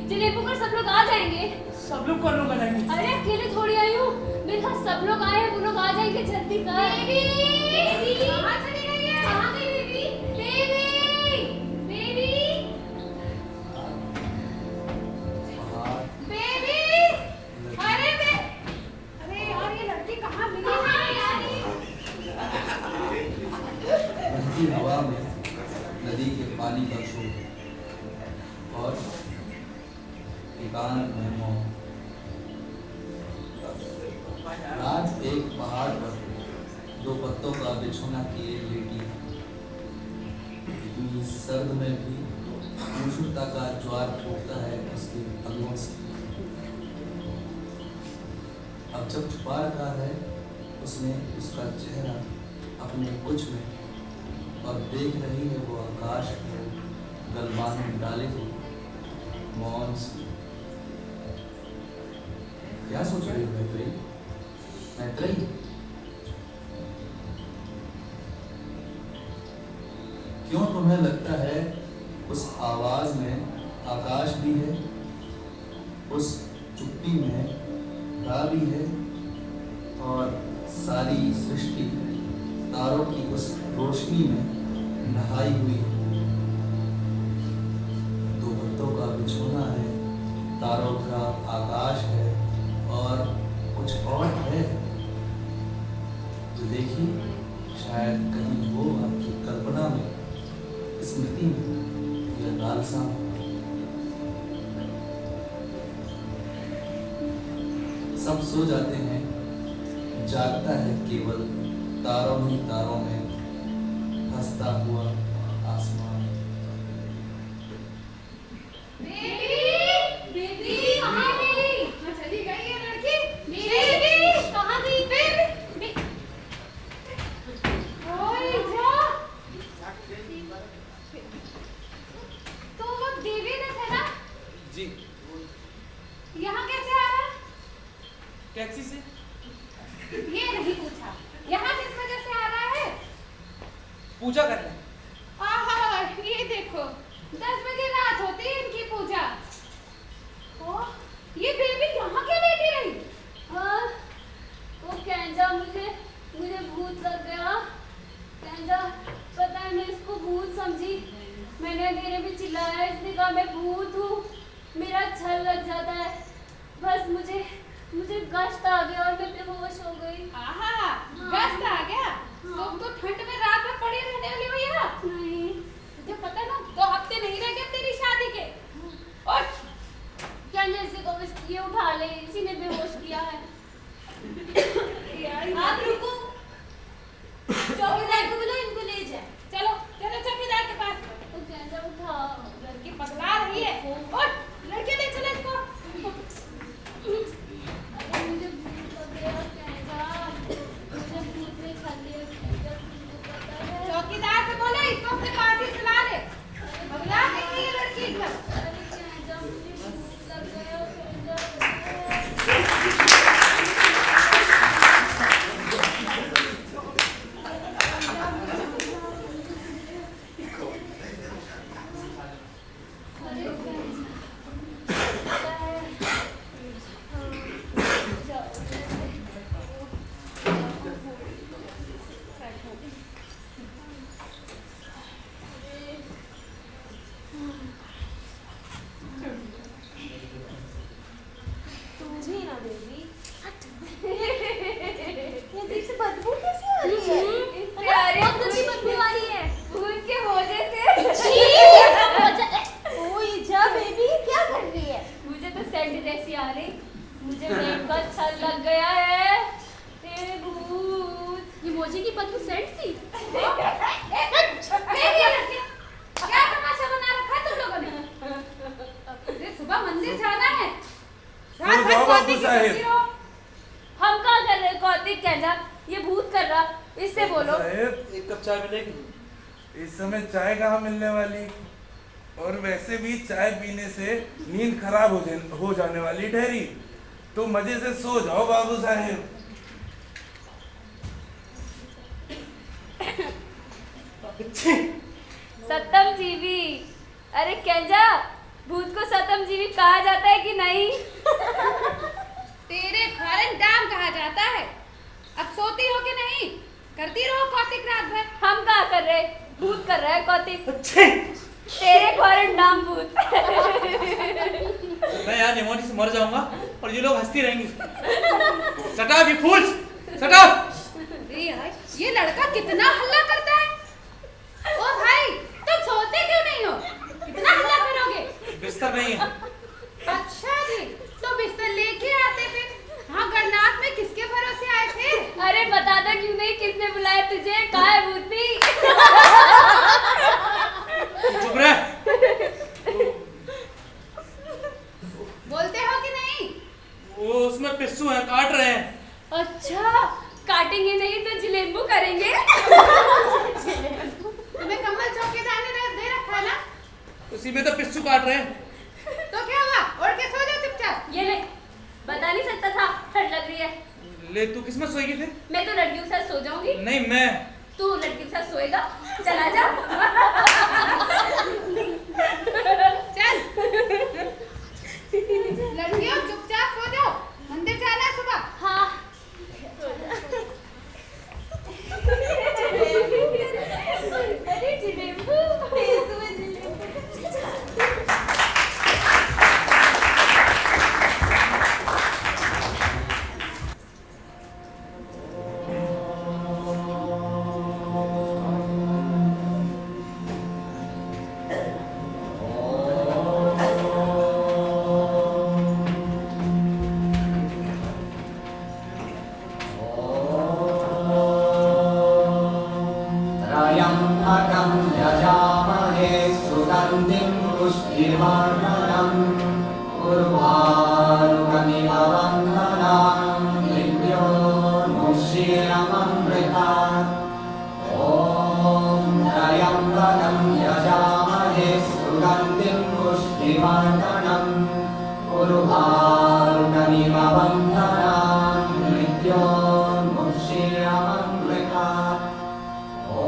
जलेबू कर, सब लोग आ जाएंगे। सब लोग कौन लोग आएंगे? अरे अकेले थोड़ी आई हूँ, मेरे साथ सब लोग आए हैं, वो लोग आ जाएंगे। जल्दी कर। बेबी कहाँ चली गई है? कहाँ गई बेबी? बेबी अरे यार, ये लड़की कहाँ मिली है? हवा में नदी के पानी का शोर और एकांत में मौन। रात एक पहाड़ पर दो पत्तों का बिछौना किए लेटी, इतनी सर्द में भी मुशुरता का ज्वार फूटता है उसके अंगों से। अब जब छुपा रखा है उसने उसका चेहरा अपने कुछ में और देख रही है वो आकाश को गलबान में डाले हुए मौन से। क्या सोच रही हो मैत्रेयी? मैत्रेयी, क्यों तुम्हें लगता है उस आवाज में आकाश भी है, उस चुप्पी में रा भी है, और सारी सृष्टि तारों की उस रोशनी में नहाई हुई है? दो पत्तों का बिछोना है, तारों का आकाश है, और कुछ और है जो देखिए शायद कहीं वो आपकी कल्पना में, स्मृति में या लालसा में। सब सो जाते हैं, जागता है केवल तारों ही तारों में हंसता हुआ आसमान। बेबी कहाँ गई? चली गई है लड़की। बेबी कहाँ गई? बेबी ओए जा। तो वो देवी ने था ना? जी। यहाँ कैसे आ रहा? टैक्सी से। ये नहीं पूछा, यहाँ किस वजह से आ रहा है? पूजा करने। आहा, ये देखो 10 बजे रात होती है इनकी पूजा। ओ, ये बेबी यहाँ क्यों लेटी रही? हाँ, वो कैंजा मुझे भूत लग गया। कैंजा, पता है मैं इसको भूत समझी। मैंने अंधेरे में चिल्लाया, इसने कहा मैं भूत हूँ। मेरा छल लग जाता है। बस मुझे गश्त आ गया और मैं बेहोश हो गई। आहा, गश्त आ गया? तुम तो ठंड में रात में पड़ी रहने वाली हो यहाँ? नहीं, तुझे पता ना 2 हफ्ते नहीं रह गए तेरी शादी के। उठ। कैंजा, इसी को बस ये उठा ले, इसी ने बेहोश किया है। आप रुको, चौकीदार को बुलाओ, इनको ले जाए। चलो चलो चौकीदार के पास। तो कैंजा उठा। लड़की पगला रही है। उठ, लड़के ले चलो इसको। अरे मुझे भूत लग गया कैंजा, मुझे भूत ने खा लिया कैंजा, तुमको पता है? चौकीदार से बोले इसको अपने पास ही सुला ले। पगला नहीं है लड़की एकदम। अरे कैंजा, मुझे भूत लग गया कैंजा। मुझे पेट का छल लग गया है। तेरे भूत। ये मोजी की बदबू सेंट सी। क्या तमाशा बना रखा है तुम लोगों ने? अरे सुबह मंदिर जाना है। रात भर कौतिक करती रहो। हम क्या कर रहे हैं? कौतिक कहना, ये भूत कर रहा। इससे बोलो। साहब, एक कप चाय मिलेगी? इस समय चाय कहाँ मिलने वाली, और वैसे भी चाय पीने से नींद खराब हो जाने वाली ठहरी, तो मजे से सो जाओ बाबू साहेब। सतम जीवी। अरे कैंजा, भूत को सतम जीवी कहा जाता है कि नहीं? तेरे कारण डाम कहा जाता है। अब सोती हो कि नहीं? करती रहो कौतिक रात भर। हम क्या कर रहे? भूत कर रहा है कौतिक। तेरे कारण नाम भूत। मैं यहाँ निमोनिया से मर जाऊंगा और ये लोग हंसती रहेंगी। Shut up, you fools! Shut up! अरे यार, ये लड़का कितना हल्ला करता है। ओ भाई, तुम सोते क्यों नहीं हो? कितना हल्ला करोगे? बिस्तर नहीं है। अच्छा, उसी में तो पिस्सू काट रहे हैं। तो क्या हुआ? उड़ के सो जाओ चुपचाप। ये ले, बता नहीं सकता था ठंड लग रही है। ले तू किसमें सोएगी फिर? मैं तो लड़कियों के साथ सो जाऊंगी। नहीं मैं। तू लड़कियों के साथ सोएगा? चला जा। चल लड़कियों चुपचाप सो जाओ, मंदिर जाना है सुबह। हाँ। अरे जिलेबू, त्र्यम्बकं यजामहे सुगन्धिं पुष्टिवर्धनम् उर्वारुकमिव वन्दनां मृत्योर्मुक्षीयममृतात्। ॐ त्र्यम्बकं यजामहे सुगन्धिं पुष्टिवर्धनम् उर्वारुकमिव वन्दनां मृत्योर्मुक्षीयममृतात्। ॐ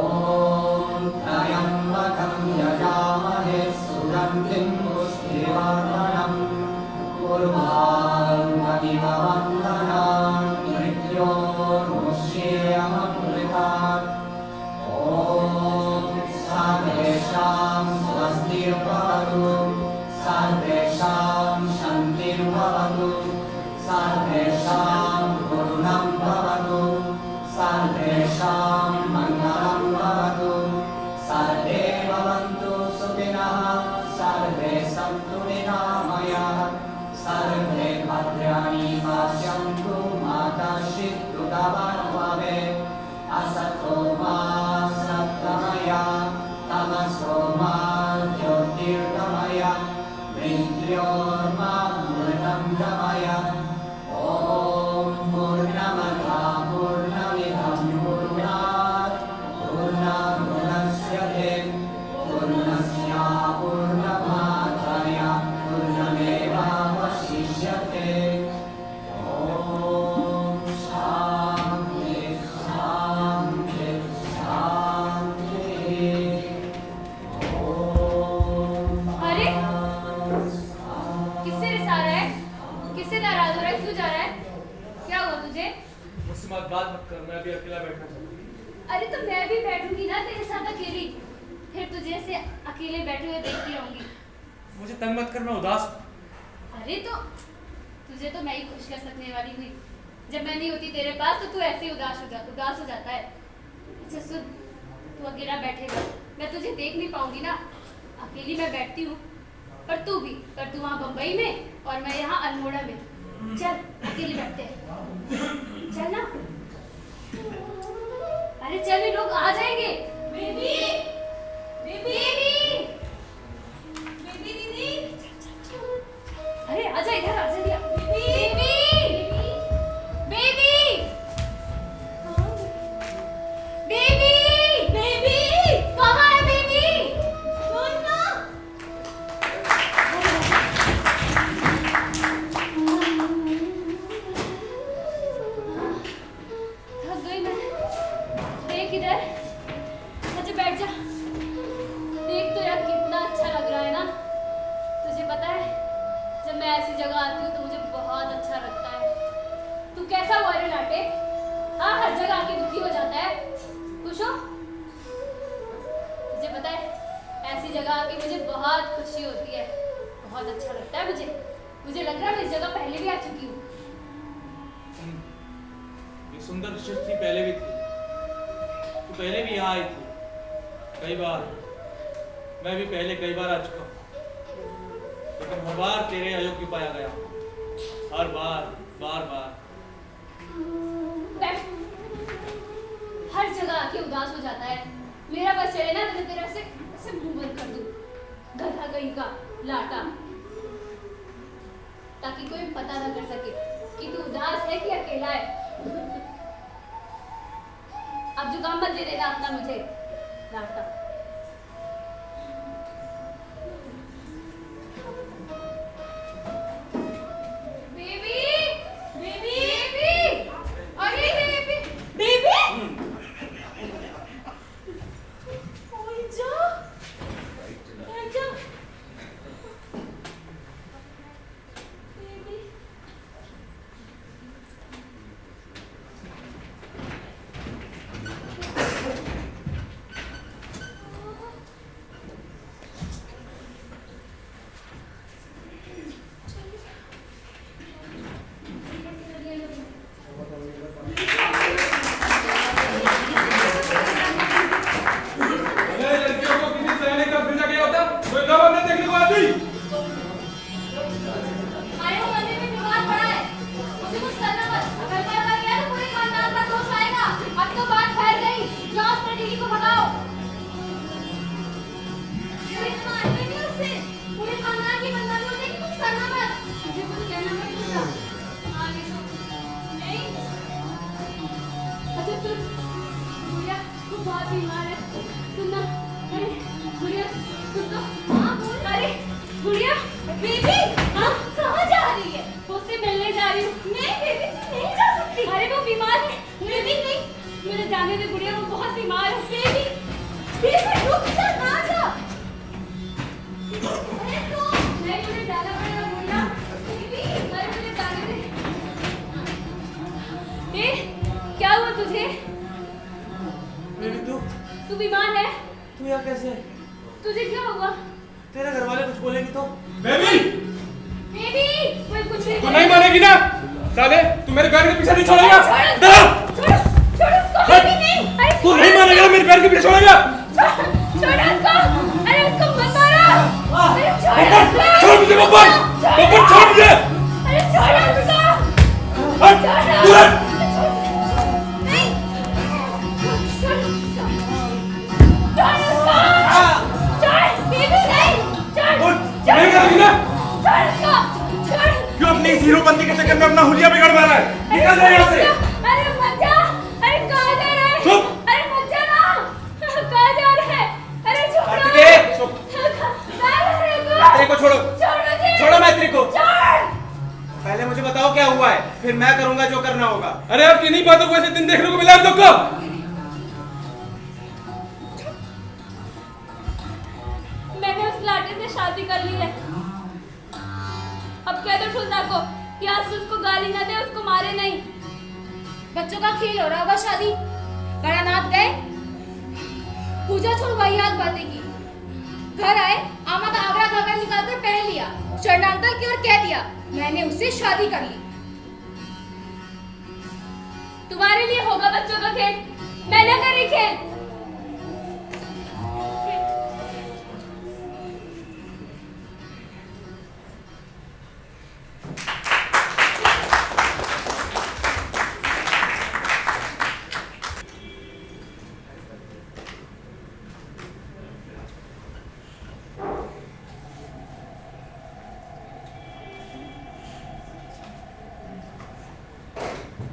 त्र्यम्बकं यजामहे सुगन्धिं पुष्टिवर्धनम् उर्वारुकमिव वन्दनां मृत्योर्मुक्षीयममृतात्। ॐ सर्वेषां स्वस्तिर्भवतु, सर्वेषां शान्तिर्भवतु, सर्वेषां पूर्णं भवतु, सर्वेषां मङ्गलं भवतु, सर्वे भवन्तु सुखिनः, सर्वे सन्तु निरामयाः, सर्वे भद्राणि पश्यन्तु मा कश्चित् दुःखभाग् भवेत्। असतो मा सत्तमय, तमसो मा ज्योतिर्गमय, मृत्योर्मामृतं गमय। ॐ पूर्णमदः पूर्णमिदं पूर्णात् पूर्णमुदच्यते पूर्णस्य पूर्णमादाय पूर्णमेवावशिष्यते। ॐ शान्ति शान्ति शान्तिः। अरे किससे रिसा रहा है? किससे नाराज हो रहा है? क्यों जा रहा है? क्या हुआ तुझे? मुझसे बात मत कर, मैं अभी अकेला बैठना चाहता हूँ। अरे तो मैं भी बैठूंगी ना तेरे साथ अकेली, फिर तुझे ऐसे अकेले बैठे हुए देखती रहूंगी। मुझे तंग मत कर, मैं उदास हूँ। अरे तो तुझे तो मैं ही खुश कर सकने वाली हुई। जब मैं नहीं होती तेरे पास तो तू ऐसे ही उदास हो जाता है। अच्छा सुन, तू अकेला बैठेगा, मैं तुझे देख नहीं पाऊंगी ना। अकेली मैं बैठती हूँ, पर तू वहाँ बम्बई में और मैं यहाँ अल्मोड़ा में। चल अकेले बैठते हैं, चल ना। अरे चल, ये लोग आ जाएंगे। बेबी बेबी बेबी दीदी, अरे आजा इधर, आजा दिया। बेबी बेबी बेबी बेबी कहाँ है बेबी? सुन ना। थक गई मैं। देख इधर, अच्छा बैठ जा। देख तो यार कितना अच्छा लग रहा है ना। तुझे पता है जब मैं ऐसी जगह आती हूँ तो मुझे बहुत अच्छा लगता है। तू कैसा हुआ रे लाटे? हाँ, हर जगह आके दुखी हो जाता है। खुश हो? तुझे पता है ऐसी जगह आके मुझे बहुत खुशी होती है, बहुत अच्छा लगता है मुझे। मुझे लग रहा है मैं इस जगह पहले भी आ चुकी हूँ। ये सुंदर सृष्टि पहले भी थी, तू पहले भी यहाँ आई थी कई बार। मैं भी पहले कई बार आ चुका हूँ, लेकिन हर बार तेरे अयोग्य पाया गया। हर बार, बार बार। बैठ। हर जगह आके उदास हो जाता है। मेरा बस चले ना तो मैं तेरा ऐसे मुंह बंद कर दूं, गधा कहीं का लाटा, ताकि कोई पता ना कर सके कि तू उदास है कि अकेला है। अब जुकाम मत दे देना अपना मुझे, लाटा। बात नहीं देखने को आती। अरे वो मंदिर में बीमार पड़ा है, उसे कुछ करना मत। अगर कोई मर गया तो पूरे खानदान पर दोष आएगा। अब तो बात फैल गई, जाओ उस लड़की को भगाओ। कोई मारने नहीं उससे, पूरे खानदान की बदनामी हो जाएगी। कुछ करना मत, मुझे कुछ कहना मत पूछा। आगे तो नहीं। अच्छा सुन, गुड़िया तू बहुत बीमार है, सुनना। अरे गुड़िया सुन तो, हाँ बोल। अरे गुड़िया बेबी, हाँ कहाँ जा रही है? उससे मिलने जा रही हूँ। नहीं बेबी तू नहीं जा सकती। अरे वो बीमार है। बेबी नहीं, मुझे जाने दे गुड़िया, वो बहुत बीमार है। बेबी बेबी रुक जा, ना जा। अरे तो नहीं, मुझे जाना पड़ेगा गुड़िया। बेबी अरे मुझे जाने दे। ए क्या हुआ तुझे? बेबी तू बीमार है? तू यहाँ कैसे? तुझे क्या हुआ? तेरे घर वाले कुछ बोलेंगे तो? बेबी बेबी कोई कुछ नहीं। तू नहीं मानेगी ना साले, तू मेरे पैर के पीछे नहीं छोड़ेगा। छोड़ उसको। बेबी नहीं। अरे तू नहीं मानेगा, मेरे पैर के पीछे छोड़ेगा। छोड़ उसको। अरे उसको मत मारो। अरे छोड़ छोड़ मुझे बब्बर, बब्बर छोड़ मुझे। अरे छोड़ उसको। हट तुरंत। नहीं छोड़ उसको। छोड़ बेबी नहीं। छोड़ नहीं करेगी ना? छोड़ उसको। छोड़। क्यों अपनी इस हीरोपंती के चक्कर में अपना हुलिया बिगड़ पा रहा है? निकल जा यहाँ से। अरे मत जा। अरे कहाँ जा रहा है? चुप। अरे मत जा ना। कहाँ जा रहा है? अरे छोड़ो। कार्तिकेय, चुप। मैत्री को छोड़ो। छोड़ मुझे। छोड़ो मैत्री को। छोड़। पहले मुझे बताओ क्या हुआ है, फिर मैं करूंगा जो करना होगा। अरे अब किन्हीं बातों को ऐसे दिन देखने को मिला हम लोग को। मैंने उस लाटे से शादी कर ली है। अब कह दो ठुल्दा को कि आज से उसको गाली ना दे, उसको मारे नहीं। बच्चों का खेल हो रहा होगा। शादी गणानाथ गए, पूजा छोड़ वाहियात बातें की। घर आए, आमा का आगरा घाघरा निकाल कर पहन लिया, चरणांतर की ओर कह दिया मैंने उससे शादी कर ली। तुम्हारे लिए होगा बच्चों का खेल, मैं ना करी खेल।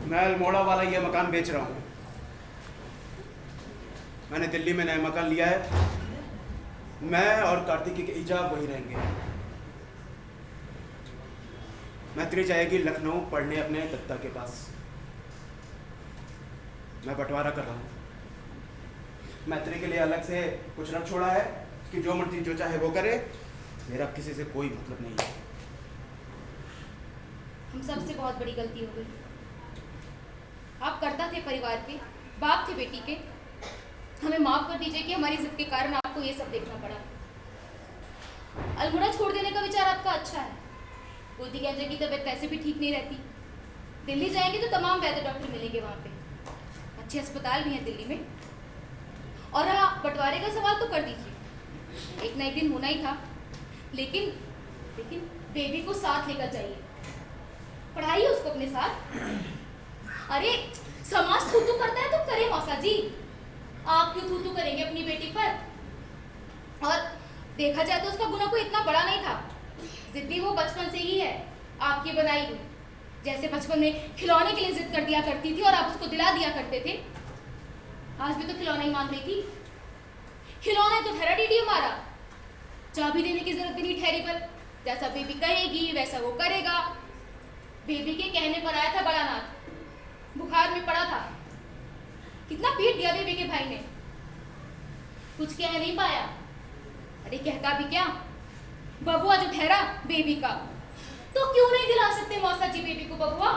मैं अल्मोड़ा वाला ये मकान बेच रहा हूँ। मैंने दिल्ली में नया मकान लिया है। मैं और कार्तिकी के इजाब वहीं रहेंगे। मैत्री जाएगी लखनऊ पढ़ने अपने दत्ता के पास। मैं बंटवारा कर रहा हूँ। मैत्री के लिए अलग से कुछ रख छोड़ा है, उसकी जो मर्जी जो चाहे वो करे। मेरा किसी से कोई मतलब नहीं है। हम सबसे बहुत बड़ी गलती हो गई। आप कर्ता थे परिवार के, बाप थे बेटी के। हमें माफ कर दीजिए कि हमारी जिद के कारण आपको ये सब देखना पड़ा। अल्मोड़ा छोड़ देने का विचार आपका अच्छा है। गोदी गंजे की तबीयत वैसे भी ठीक नहीं रहती। दिल्ली जाएंगे तो तमाम वैद्य डॉक्टर मिलेंगे वहाँ पे। अच्छे अस्पताल भी हैं दिल्ली में। और हाँ, बंटवारे का सवाल तो कर दीजिए, एक ना एक दिन होना ही था। लेकिन बेबी को साथ लेकर जाइए, पढ़ाइए उसको अपने साथ। अरे समाज थूथू करता है तो करे मौसा जी, आप क्यों थूथू करेंगे अपनी बेटी पर? और देखा जाए तो उसका गुनाह कोई इतना बड़ा नहीं था। जिद्दी वो बचपन से ही है, आपकी बनाई हुई। जैसे बचपन में खिलौने के लिए जिद कर दिया करती थी और आप उसको दिला दिया करते थे, आज भी तो खिलौना ही मांग रही थी। खिलौना तो ठहरा डीडी हमारा, चाबी देने की जरूरत भी नहीं ठहरी पर। जैसा बेबी कहेगी वैसा वो करेगा। बेबी के कहने पर आया था बड़ा नाथ, बुखार में पड़ा था। कितना पीट दिया बेबी के भाई ने, कुछ कह नहीं पाया। अरे कहता भी क्या, बबुआ जो ठहरा बेबी का, तो क्यों नहीं दिला सकते मौसा जी बेबी को बबुआ?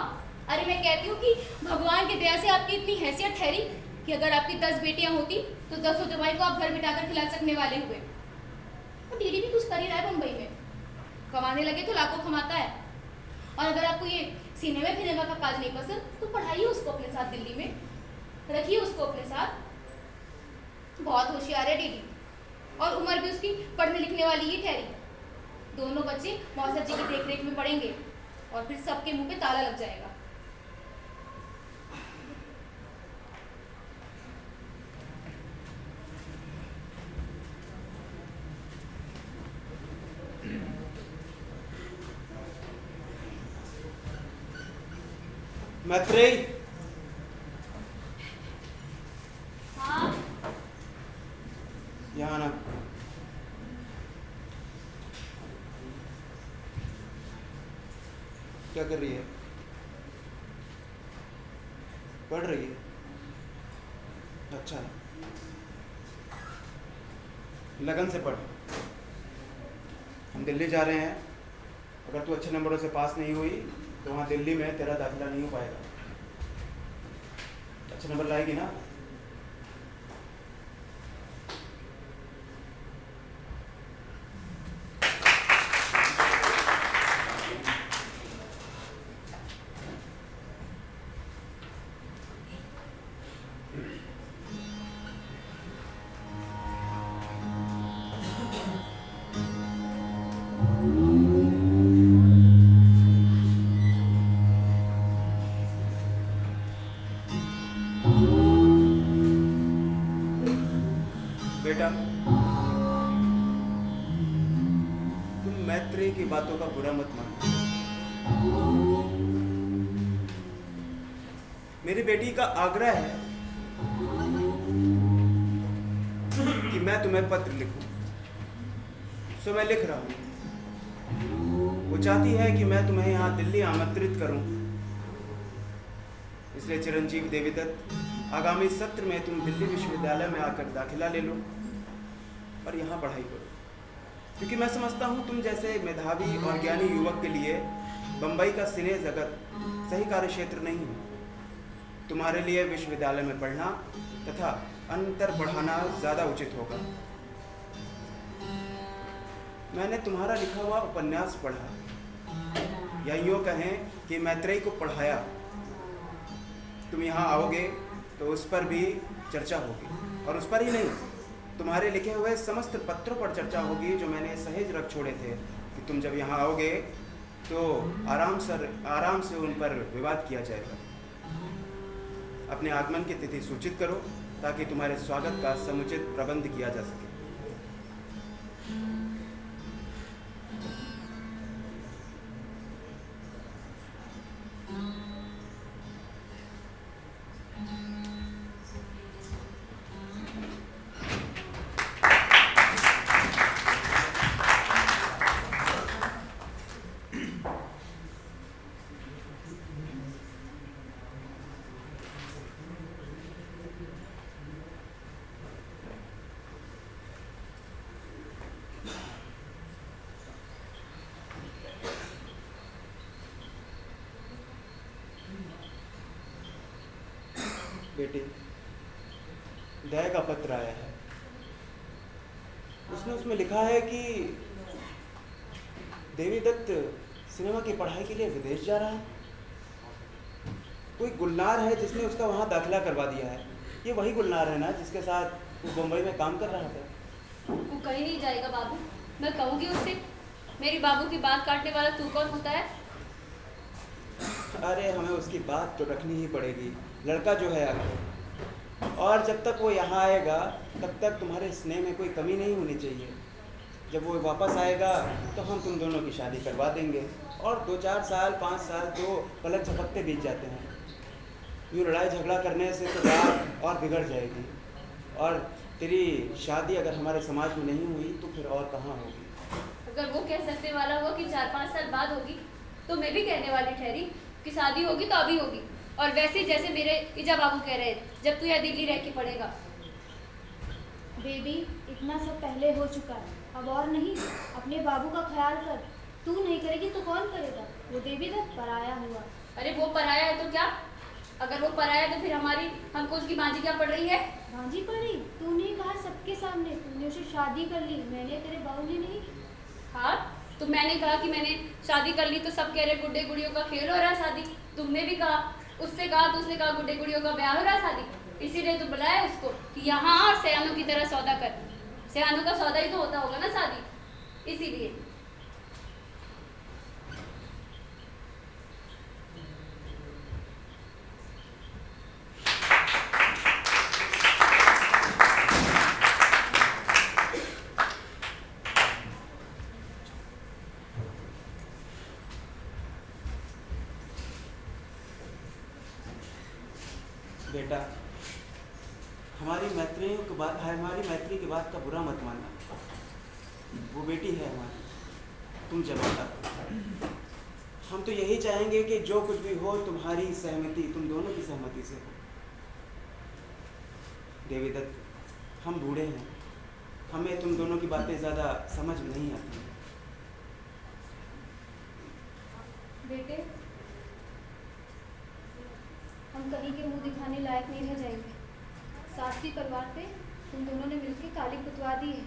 अरे मैं कहती हूँ कि भगवान की दया से आपकी इतनी हैसियत ठहरी कि अगर आपकी 10 बेटियां होती तो 10 जवाई को आप घर बिठाकर खिला सकने वाले हुए। और डीडी भी कुछ कर ही रहा है मुंबई में, कमाने लगे तो लाखों कमाता है। और अगर आपको ये सिनेमा का काज नहीं पसंद तो पढ़ाइए उसको अपने साथ दिल्ली में, रखिए उसको अपने साथ। बहुत होशियार है डीडी, और उम्र भी उसकी पढ़ने लिखने वाली ही ठहरी। दोनों बच्चे मौसा जी की देखरेख में पढ़ेंगे और फिर सबके मुंह पे ताला लग जाएगा। मैत्रेयी, हाँ यहाँ ना। क्या कर रही है? पढ़ रही है? अच्छा, लगन से पढ़। हम दिल्ली जा रहे हैं। अगर तू अच्छे नंबरों से पास नहीं हुई तो वहाँ दिल्ली में तेरा दाखिला नहीं हो पाएगा। अच्छे नंबर लाएगी ना? बेटा, तुम मैत्रेयी की बातों का बुरा मत मानो। मेरी बेटी का आग्रह है कि मैं तुम्हें पत्र लिखूं, सो मैं लिख रहा हूं। वो चाहती है कि मैं तुम्हें यहाँ दिल्ली आमंत्रित करूं, इसलिए चिरंजीव देवीदत्त, आगामी सत्र में तुम दिल्ली विश्वविद्यालय में आकर दाखिला ले लो और यहाँ पढ़ाई करो, क्योंकि मैं समझता हूँ तुम जैसे मेधावी और ज्ञानी युवक के लिए बम्बई का सिने जगत सही कार्यक्षेत्र नहीं है। तुम्हारे लिए विश्वविद्यालय में पढ़ना तथा अंतर पढ़ाना ज़्यादा उचित होगा। मैंने तुम्हारा लिखा हुआ उपन्यास पढ़ा, या यूँ कहें कि मैत्रेयी को पढ़ाया। तुम यहाँ आओगे तो उस पर भी चर्चा होगी, और उस पर ही नहीं, तुम्हारे लिखे हुए समस्त पत्रों पर चर्चा होगी जो मैंने सहेज रख छोड़े थे कि तुम जब यहाँ आओगे तो आराम से उन पर विवाद किया जाएगा। अपने आगमन की तिथि सूचित करो ताकि तुम्हारे स्वागत का समुचित प्रबंध किया जा सके। बेटी, दया का पत्र आया है। उसमें लिखा है कि देवीदत्त सिनेमा की पढ़ाई के लिए विदेश जा रहा है। कोई गुलनार है जिसने उसका वहाँ दाखिला करवा दिया है। ये वही गुलनार है ना जिसके साथ वो बम्बई में काम कर रहा था? वो कहीं नहीं जाएगा बाबू, मैं कहूँगी उससे। मेरी बाबू की बात काटने वाला तू कौन होता है? अरे हमें उसकी बात तो रखनी ही पड़ेगी, लड़का जो है आखिर। और जब तक वो यहाँ आएगा तब तक तुम्हारे स्नेह में कोई कमी नहीं होनी चाहिए। जब वो वापस आएगा तो हम तुम दोनों की शादी करवा देंगे, और 2-4 साल 5 साल तो पलक झपकते बीत जाते हैं। यूँ लड़ाई झगड़ा करने से तो बात और बिगड़ जाएगी, और तेरी शादी अगर हमारे समाज में नहीं हुई तो फिर और कहाँ होगी। अगर वो कह सकने वाला हुआ कि 4-5 साल बाद होगी तो मैं भी कहने वाली ठहरी कि शादी होगी तो अभी होगी। और वैसे जैसे मेरे ईजा बाबू कह रहे जब तू यहाँ दिल्ली रह के पढ़ेगा। बेबी, इतना सब पहले हो चुका है, अब और नहीं। अपने बाबू का ख्याल कर। तू नहीं करेगी तो कौन करेगा? वो देवीदत्त पराया हुआ। अरे वो पराया है तो क्या? अगर वो पराया है तो फिर हमको उसकी भांजी क्या पड़ रही है? भांजी पड़ी? तूने कहा सबके सामने, तूने उससे शादी कर ली, मैंने तेरे बाबूजी नहीं। हाँ, तो मैंने कहा कि मैंने शादी कर ली तो सब कह रहे गुड्डे गुड़ियों का खेल हो रहा है शादी। तुमने भी कहा, उससे कहा तो उसने कहा गुड्डे गुड़ियों का ब्याह हो रहा है शादी। इसीलिए तो बुलाया उसको कि यहाँ और सयानों की तरह सौदा कर। सयानों का सौदा ही तो होता होगा ना शादी, इसीलिए। बेटा, हमारी मैत्री की बात का बुरा मत मानना। वो बेटी है हमारी, तुम चलो। हम तो यही चाहेंगे कि जो कुछ भी हो तुम्हारी सहमति, तुम दोनों की सहमति से हो। देवी दत्त, हम बूढ़े हैं, हमें तुम दोनों की बातें ज़्यादा समझ में नहीं आती। बेटे, हम कहीं के मुंह दिखाने लायक नहीं रह जाएंगे। शास्त्री परिवार पे तुम दोनों ने मिलकर काली पुतवा दी है,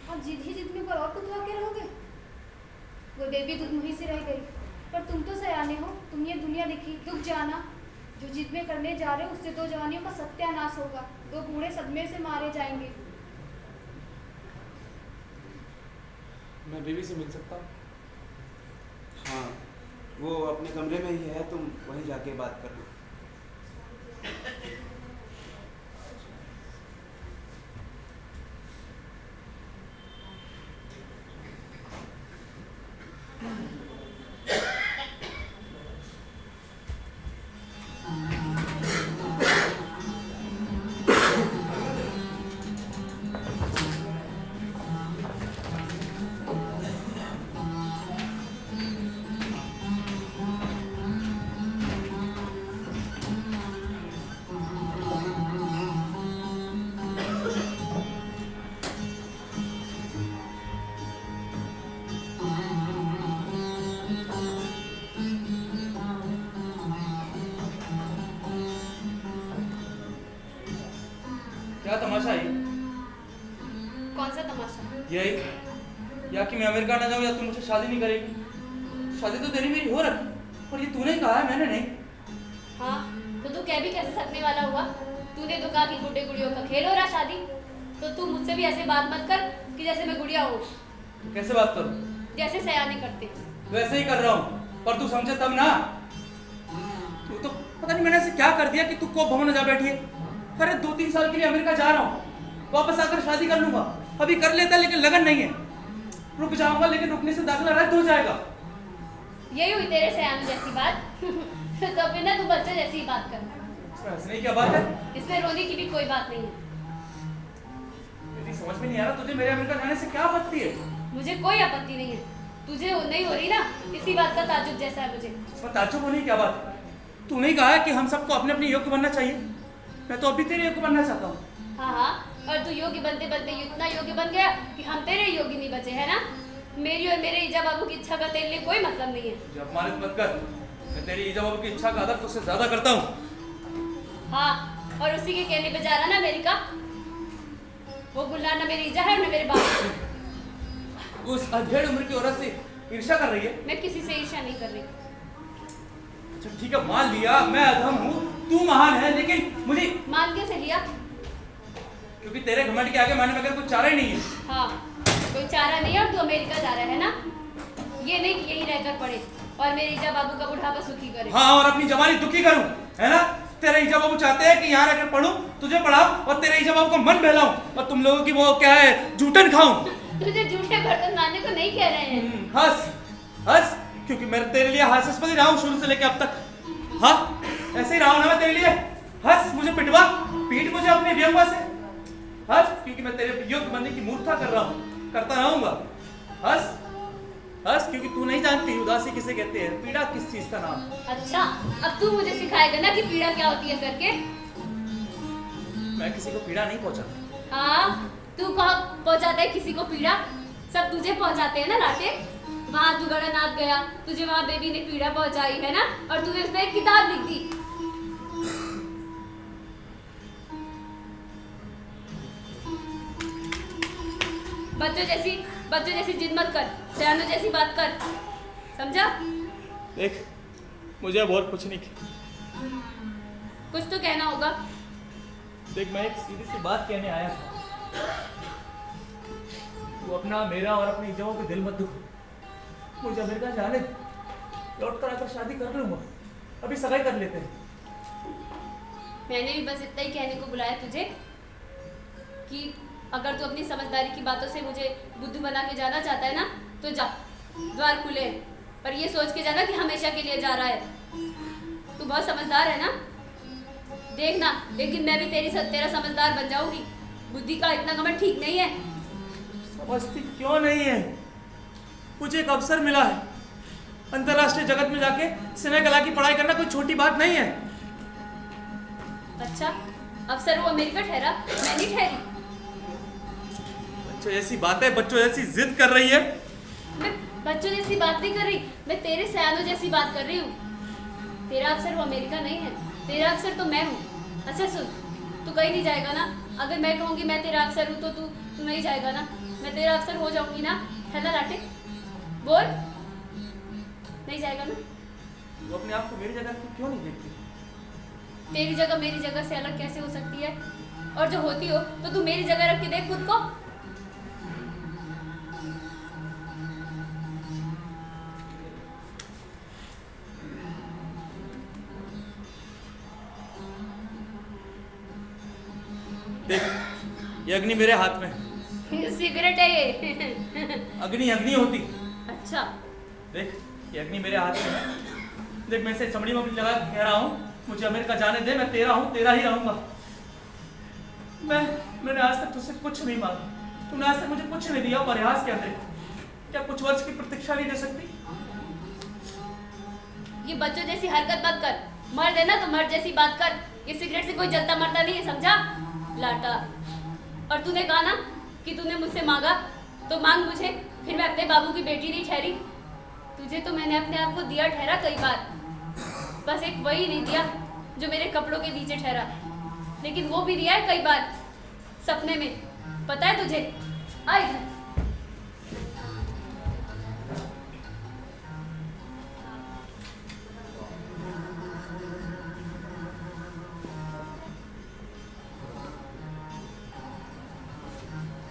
और जिद ही जिद में पर और पुतवा के रहोगे। वो बेबी दुधमुही से रह गई, पर तुम तो सयाने हो, तुम ये दुनिया देखी, दुख जाना। जो जिद में करने जा रहे हो उससे 2 जवानियों का सत्यानाश होगा, 2 बूढ़े सदमे से मारे जाएंगे। मैं बेबी से मिल सकता हूँ? हाँ, वो अपने कमरे में ही है, तुम वहीं जाके बात कर लो। क्या तमाशा है? कौन सा तमाशा? यही, या कि मैं अमेरिका ना जाऊँ या तुम मुझसे शादी नहीं करेगी। शादी तो तेरी मेरी हो रखी, और ये तूने कहा है, मैंने नहीं। हाँ, तो तू कह भी कैसे सकने वाला हुआ? तूने तो कहा कि गुड्डे गुड़ियों का खेल हो रहा शादी, तो तू मुझसे भी ऐसे बात मत कर कि जैसे मैं गुड़िया हूँ। तो कैसे बात करूँ? जैसे सयाने करते। वैसे ही कर रहा हूँ, पर तू समझे तब ना। तू तो पता नहीं मैंने ऐसे क्या कर दिया कि तू कोप भवन जा बैठी है। अरे 2-3 साल के लिए अमेरिका जा रहा हूँ, वापस आकर शादी कर लूंगा। अभी कर लेता, लेकिन लगन नहीं है। रुक जाऊंगा, लेकिन रुकने से दाखिला रद्द हो जाएगा। यही हुई तेरे सयानों जैसी बात। तो फिर ना तू बच्चे जैसी ही बात कर। हंसने की क्या बात है? इसमें रोने की भी कोई बात नहीं है। मेरी समझ में नहीं आ रहा, तुझे मेरे अमेरिका जाने से क्या आपत्ति है? मुझे कोई आपत्ति नहीं है। तुझे नहीं हो रही ना, इसी बात का ताज्जुब जैसा है मुझे। इसमें ताज्जुब होने की क्या बात है? तूने ही कहा है कि हम सबको अपने अपने योग्य बनना चाहिए। मैं तो अभी तेरे योग्य बनना चाहता हूँ। हाँ हाँ, और तू योग्य बनते बनते इतना योग्य बन गया कि हम तेरे योग्य नहीं बचे, है ना? मेरी और मेरे ईजा बाबू की इच्छा का तेरे लिए कोई मतलब नहीं है। जब अपमानित मत कर, मैं तेरी ईजा बाबू की इच्छा का आदर तुझसे ज्यादा करता हूँ। हाँ, और उसी के कहने पे जा रहा ना अमेरिका। वो गुल्लार ना मेरी ईजा है और ना मेरे बाबू। उस अधेड़ उम्र की औरत से ईर्ष्या कर रही है? मैं किसी से ईर्ष्या नहीं कर रही। अच्छा ठीक है, मान लिया मैं अधम हूँ, तू महान है, लेकिन मुझे मान कैसे लिया? क्योंकि तेरे घमंड के आगे मैंने बगैर कुछ चारा ही नहीं है। हाँ, कोई चारा नहीं है और तू अमेरिका जा रहा है ना? ये नहीं कि यही रहकर पड़े और मेरे ईजा बाबू का बुढ़ापा सुखी करे। हाँ, और अपनी जवानी दुखी करूं, है ना? तेरे ईजा बाबू चाहते हैं कि यहाँ रहकर पढ़ूं, तुझे पढ़ाऊं और तेरे ईजा बाबू का मन बहलाऊं, और तुम लोगों की वो क्या है, जूठन खाऊं। तुझे झूठे बर्तन मारने को नहीं कह रहे हैं। हंस हंस, क्योंकि मैं तेरे लिए हास्यास्पद ही रहा हूं शुरू से लेकर अब तक। हाँ, ऐसे ही रहा हूं ना मैं तेरे लिए। हंस, मुझे पिटवा, पीट मुझे अपने व्यंग्य से। हंस, क्योंकि मैं तेरे योग्य बनने की मूर्खता कर रहा हूं, करता रहूंगा। हंस हंस, क्योंकि तू नहीं जानती उदासी किसे कहते हैं, पीड़ा किस चीज का नाम। अच्छा, अब तू मुझे सिखाएगा ना कि पीड़ा क्या होती है करके। मैं किसी को पीड़ा नहीं पहुंचाता। हाँ, तू कहाँ पहुंचाता है किसी को पीड़ा? सब तुझे पहुंचाते हैं ना राटे। वहाँ तू गणनाथ गया, तुझे वहाँ बेबी ने पीड़ा पहुंचाई है ना, और तूने उसमें एक किताब लिख दी। बच्चों जैसी जिद मत कर, सयानों जैसी बात कर, समझा? देख, मुझे अब और कुछ नहीं कहना। कुछ तो कहना होगा। देख, मैं एक सीधी सी बात कहने आया था। तू अपना, मेरा और अपनी जवाब पे दिल मत दुख। मुझे अमेरिका जाने, लौट कर आकर शादी कर लूंगा। अभी सगाई कर लेते हैं। मैंने भी बस इतना ही कहने को बुलाया तुझे कि अगर तू अपनी समझदारी की बातों से मुझे बुद्धू बना के जाना चाहता है ना, तो जा, द्वार खुले हैं। पर ये सोच के जाना कि हमेशा के लिए जा रहा है। तू बहुत समझदार है ना, देखना एक दिन मैं भी तेरा समझदार बन जाऊंगी। बुद्धि का इतना घमंड ठीक नहीं है। समझती क्यों नहीं है? मुझे एक अवसर मिला है, अंतरराष्ट्रीय जगत में जाके सिने कला की पढ़ाई करना कोई छोटी बात नहीं है। अच्छा, अवसर वो अमेरिका ठहरा, मैं नहीं ठहरी। बच्चों जैसी बातें, बच्चों जैसी जिद कर रही है। मैं बच्चों जैसी बात नहीं कर रही, मैं तेरे सयानों जैसी बात कर रही हूँ। तेरा अवसर वो अमेरिका नहीं है, तेरा अवसर तो मैं हूँ। अच्छा सुन, तू कहीं नहीं जाएगा ना? अगर मैं कहूँगी मैं तेरा अवसर हूँ तो तू नहीं जाएगा ना? मैं तेरा अवसर हो जाऊंगी ना, है ना लाटे? बोल, नहीं जाएगा ना? तू अपने आप को मेरी जगह क्यों नहीं देखती? तेरी जगह मेरी जगह से अलग कैसे हो सकती है? और जो होती हो तो तू मेरी जगह रख के देख खुद को। देख, ये अग्नि मेरे हाथ में। सिगरेट है ये। अग्नि अग्नि होती। अच्छा, देख, ये अग्नि मेरे हाथ में है। देख, मैं इसे चमड़ी में अपनी लगा कह रहा हूँ, मुझे अमेरिका जाने दे, मैं तेरा हूँ, तेरा ही रहूंगा। मैंने आज तक तुझसे कुछ नहीं मांगा, तूने आज तक मुझे कुछ नहीं दिया। प्रयास क्या दे? क्या कुछ वर्ष की प्रतीक्षा नहीं दे सकती? ये बच्चों जैसी हरकत मत कर। मर्द है ना तो मर्द जैसी बात कर। ये सिगरेट से कोई जलता मरता नहीं है, समझा लाटा? और तूने कहा ना कि तूने मुझसे मांगा, तो मांग मुझे, फिर मैं अपने बाबू की बेटी नहीं ठहरी। तुझे तो मैंने अपने आप को दिया ठहरा कई बार, बस एक वही नहीं दिया जो मेरे कपड़ों के नीचे ठहरा। लेकिन वो भी दिया है कई बार सपने में, पता है तुझे? आ इधर।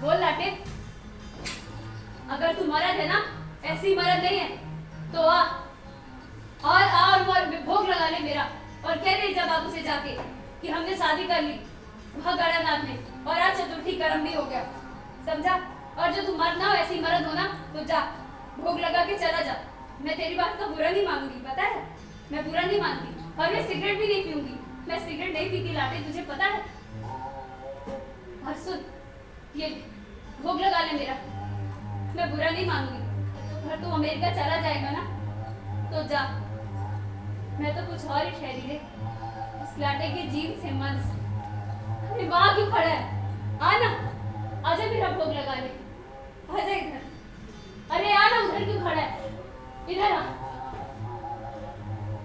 बोल लाटे, अगर तू मर्द है ना, ऐसी मर्द नहीं है तो आ और भोग लगा ले मेरा, और कह दे जब बाबू से जाके कि हमने शादी कर ली वहाँ गड़ानाथ में, और आज चतुर्थी कर्म भी हो गया, समझा? और जो तू मर्द ना हो, ऐसी मर्द हो ना, तो जा भोग लगा के चला जा। मैं तेरी बात का बुरा नहीं मांगूंगी, पता है? मैं बुरा नहीं मानती, और मैं सिगरेट भी नहीं पीऊंगी। मैं सिगरेट नहीं पीती लाटे, तुझे पता है? और सुन, ये भोग लगा ले मेरा, मैं बुरा नहीं मानूंगी। अगर तू अमेरिका चला जाएगा ना, तो जा, मैं तो कुछ और ही ठहरी रे। इस लाटे की जीन से मन। अरे वहां क्यों खड़ा है? आना, आजा मेरा भोग लगा ले, आजा इधर। अरे आना, उधर क्यों खड़ा है? इधर आ,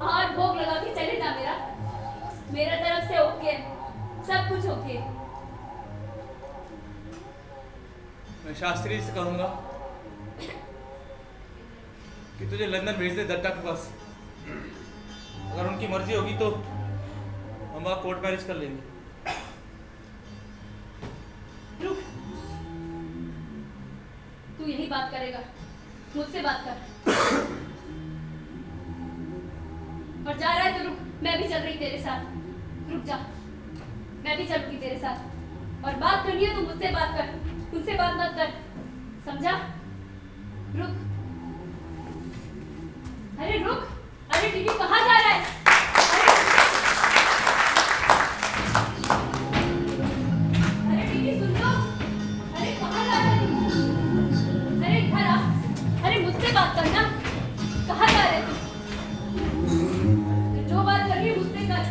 और भोग लगा के चले जा मेरा। मेरा तरफ से ओके, सब कुछ ओके। मैं शास्त्री से कहूंगा कि तुझे लंदन भेज दे दत्ता के पास। अगर उनकी मर्जी होगी तो हम वहाँ कोर्ट मैरिज कर लेंगे। रुक, तू यही बात करेगा? मुझसे बात कर। और जा रहा है तो रुक, मैं भी चल रही तेरे साथ। रुक जा, मैं भी चलूंगी तेरे साथ। और बात करनी है तो मुझसे बात कर, उनसे बात मत कर, समझा? रुक, अरे रुक, अरे टीटी कहाँ जा रहा है? अरे टीटी सुन लो, अरे कहाँ जा रहा है तू? अरे इधर आ, अरे मुझसे बात करना, कहाँ जा रहे तू? जो बात कर रही है मुझसे कर।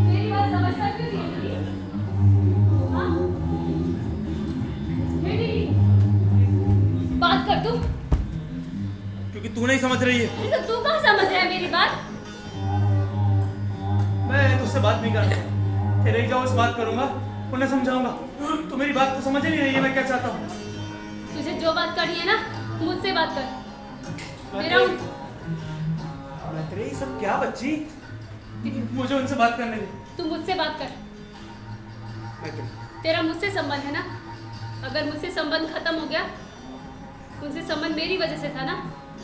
मेरी बात समझता क्यों नहीं है? बात कर तू, क्योंकि तू नहीं समझ रही है। तो तू कहाँ समझ रहा है मेरी बात? मैं तुझसे बात नहीं करता, तेरे ही जाओ इस बात करूंगा, उन्हें समझाऊंगा। तू मेरी बात को समझ ही नहीं रही है मैं क्या चाहता हूँ। तुझे जो बात करनी है ना, मुझसे बात कर। मेरा ये सब क्या बच्ची? मुझे उनसे बात करने दे। तू मुझसे बात कर। तेरा मुझसे संबंध है ना, अगर मुझसे संबंध खत्म हो गया, उनसे संबंध मेरी वजह से था ना,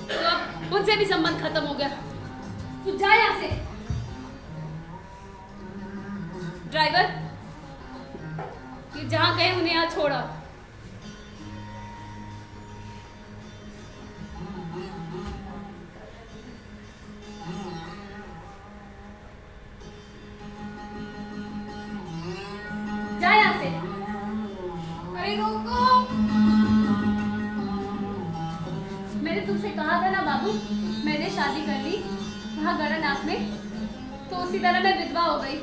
तो अब उनसे भी संबंध खत्म हो गया। तू जा यहाँ से। ड्राइवर, ये जहाँ गए उन्हें यहाँ छोड़ा। जा यहाँ से। अरे रोको। मैंने तुमसे कहा था ना बाबू, मैंने शादी कर ली वहाँ गड़नाथ में, तो उसी तरह मैं विधवा हो गई।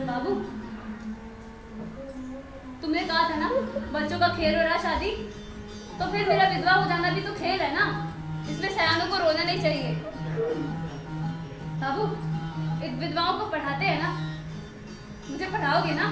बाबू, तुमने कहा था ना बच्चों का खेल हो रहा शादी, तो फिर मेरा विधवा हो जाना भी तो खेल है ना, इसमें सयानों को रोना नहीं चाहिए। बाबू, इन विधवाओं को पढ़ाते हैं ना, मुझे पढ़ाओगे ना?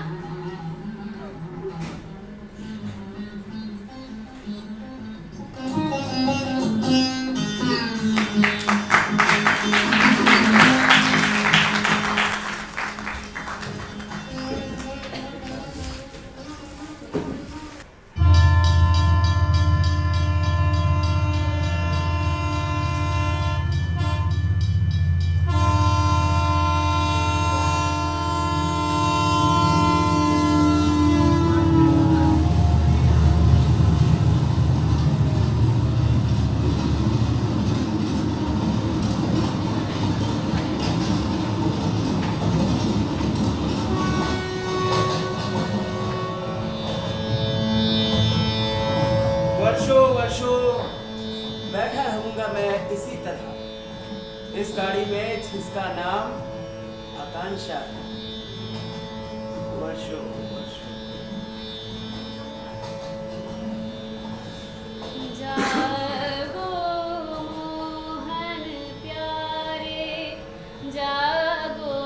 वर्षों बैठा रहूंगा मैं इसी तरह इस गाड़ी में जिसका नाम आकांक्षा है। वर्षों जागो मोहन प्यारे, जागो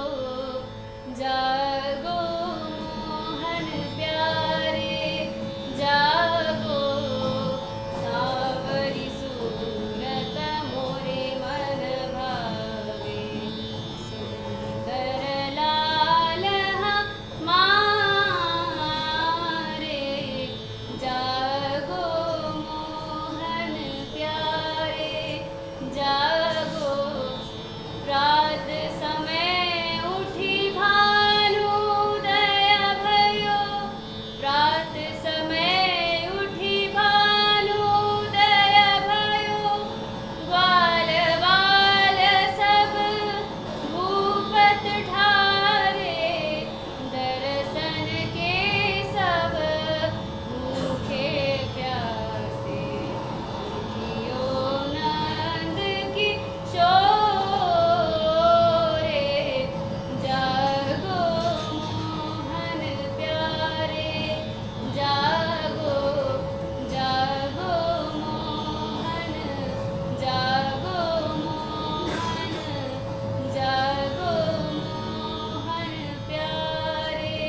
जागो मोहन प्यारे, जागो सावरी सूरत मोरे मन भावे, सुंदर लाल हमारे, जागो मोहन प्यारे, जागो। रात समय उठी भानुदय भयो, रात समय उठी भानुदय भयो, ग्वाल बाल सब भूपत ठारे, दर्शन के सब भूखे प्यासे, उठियो नंद की शोरे, जागो मोहन प्यारे, जागो जागो मोहन, जागो मोहन, जागो मोहन प्यारे,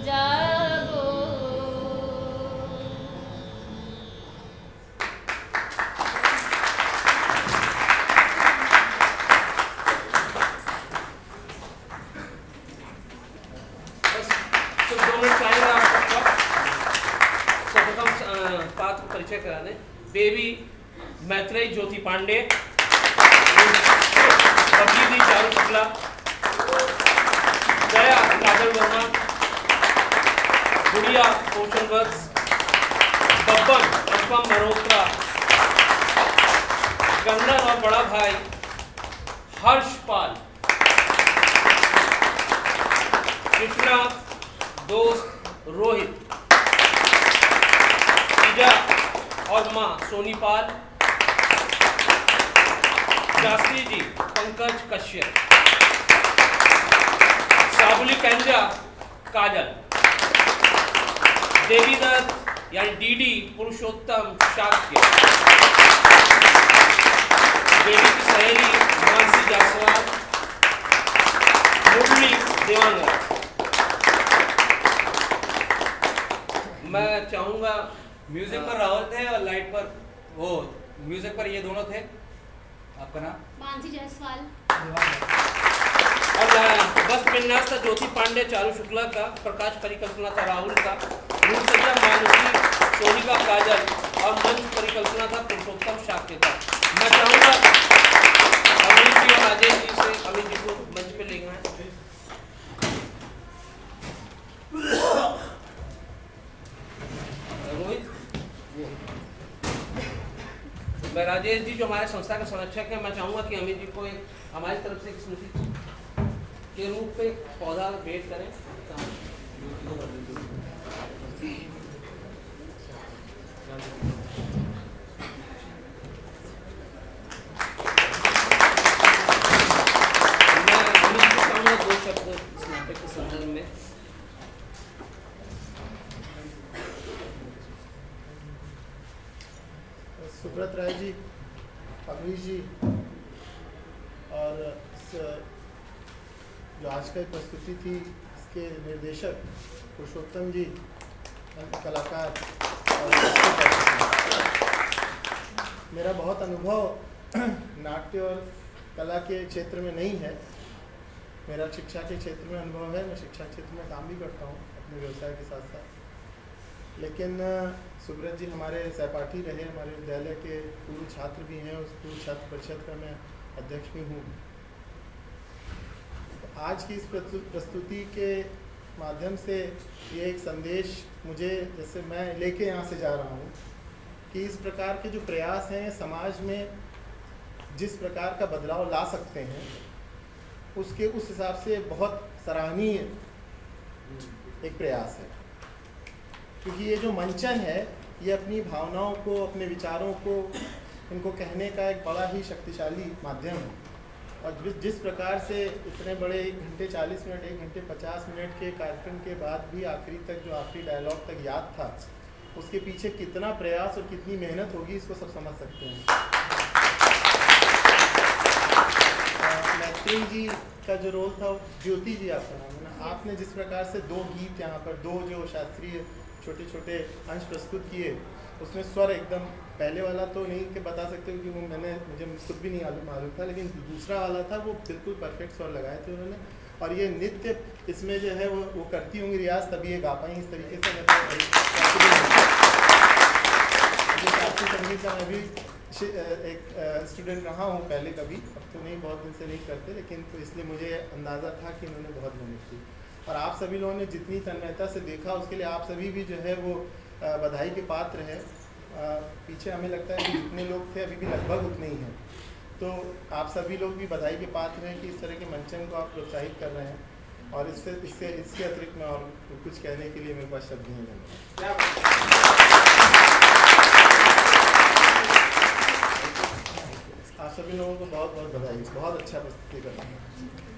जागो। बस सिर्फ 2 मिनट चाहेगा आपको सर्वप्रथम पात्र परिचय कराने। बेबी मैत्रेयी ज्योति पांडे, बबली चारू शुक्ला, जया काजल वर्मा, गुड़िया पोषण वत्स, बब्बन अनुपम मल्होत्रा, गंदन और बड़ा भाई हर्षपाल, कृष्णा दोस्त रोहित, पूजा और माँ सोनी पाल, शास्त्री जी पंकज कश्यप, साबुली कंजा काजल, देवी दत्त यानी डीडी पुरुषोत्तम शाक्य, बेटी की सहेली मानसी जायसवाल, मुरली देवांगन। मैं चाहूंगा म्यूजिक पर राहुल थे और लाइट पर वो, म्यूजिक पर ये दोनों थे। आपका नाम? मानसी जायसवाल। दिवाकर। और बस विन्यास था ज्योति पांडे, चारू शुक्ला का, प्रकाश परिकल्पना था राहुल का, रूपसज्जा मानुषी सोनिका काजल और मंच परिकल्पना था पुरुषोत्तम शाक्य का। मैं चाहूँगा अमित जी और राजेश जी से अमित जी को मंच पे ले गए। मैं राजेश जी जो हमारे संस्था के संरक्षक हैं, मैं चाहूँगा कि अमित जी को एक हमारी तरफ से एक स्मृति के रूप में पौधा भेंट करें। मैं अमित जी को चाहूँगा 2 शब्द इस नाटक के संदर्भ में। सुब्रत राय जी, अमरीश जी और जो आज का प्रस्तुति थी इसके निर्देशक पुरुषोत्तम जी, कलाकार और मेरा बहुत अनुभव नाट्य और कला के क्षेत्र में नहीं है। मेरा शिक्षा के क्षेत्र में अनुभव है। मैं शिक्षा क्षेत्र में काम भी करता हूँ अपने व्यवसाय के साथ साथ। लेकिन सुब्रत जी हमारे सहपाठी रहे, हमारे विद्यालय के पूर्व छात्र भी हैं, उस पूर्व छात्र परिषद का मैं अध्यक्ष भी हूँ। तो आज की इस प्रस्तुति के माध्यम से ये एक संदेश मुझे, जैसे मैं लेके यहाँ से जा रहा हूँ, कि इस प्रकार के जो प्रयास हैं समाज में जिस प्रकार का बदलाव ला सकते हैं, उसके उस हिसाब से बहुत सराहनीय एक प्रयास है। क्योंकि ये जो मंचन है, ये अपनी भावनाओं को, अपने विचारों को, इनको कहने का एक बड़ा ही शक्तिशाली माध्यम है। और जिस प्रकार से इतने बड़े 1 घंटे 40 मिनट, 1 घंटे 50 मिनट के कार्यक्रम के बाद भी आखिरी तक जो आखिरी डायलॉग तक याद था, उसके पीछे कितना प्रयास और कितनी मेहनत होगी, इसको सब समझ सकते हैं। मैत्री जी का जो रोल था, ज्योति जी आपका नाम है ना, आपने जिस प्रकार से 2 गीत यहाँ पर, 2 जो शास्त्रीय छोटे छोटे अंश प्रस्तुत किए, उसमें स्वर एकदम, पहले वाला तो नहीं कि बता सकते क्योंकि वो मुझे खुद भी नहीं मालूम था, लेकिन दूसरा वाला था वो बिल्कुल परफेक्ट स्वर लगाए थे उन्होंने। और ये नित्य इसमें जो है वो करती होंगी रियाज, तभी ये गा पाई इस तरीके से। शास्त्रीय संगीत का मैं भी एक स्टूडेंट रहा हूँ पहले, कभी, अब तो नहीं, बहुत दिन से नहीं करते, लेकिन तो इसलिए मुझे अंदाज़ा था कि उन्होंने बहुत मेहनत की। और आप सभी लोगों ने जितनी तन्मयता से देखा, उसके लिए आप सभी भी जो है वो बधाई के पात्र हैं। पीछे हमें लगता है कि जितने लोग थे अभी भी लगभग उतने ही हैं, तो आप सभी लोग भी बधाई के पात्र हैं कि इस तरह के मंचन को आप प्रोत्साहित कर रहे हैं। और इसके अतिरिक्त मैं और कुछ कहने के लिए मेरे पास शब्द नहीं है। आप सभी लोगों को बहुत बहुत बधाई, बहुत अच्छा प्रस्तुति कर रहे हैं।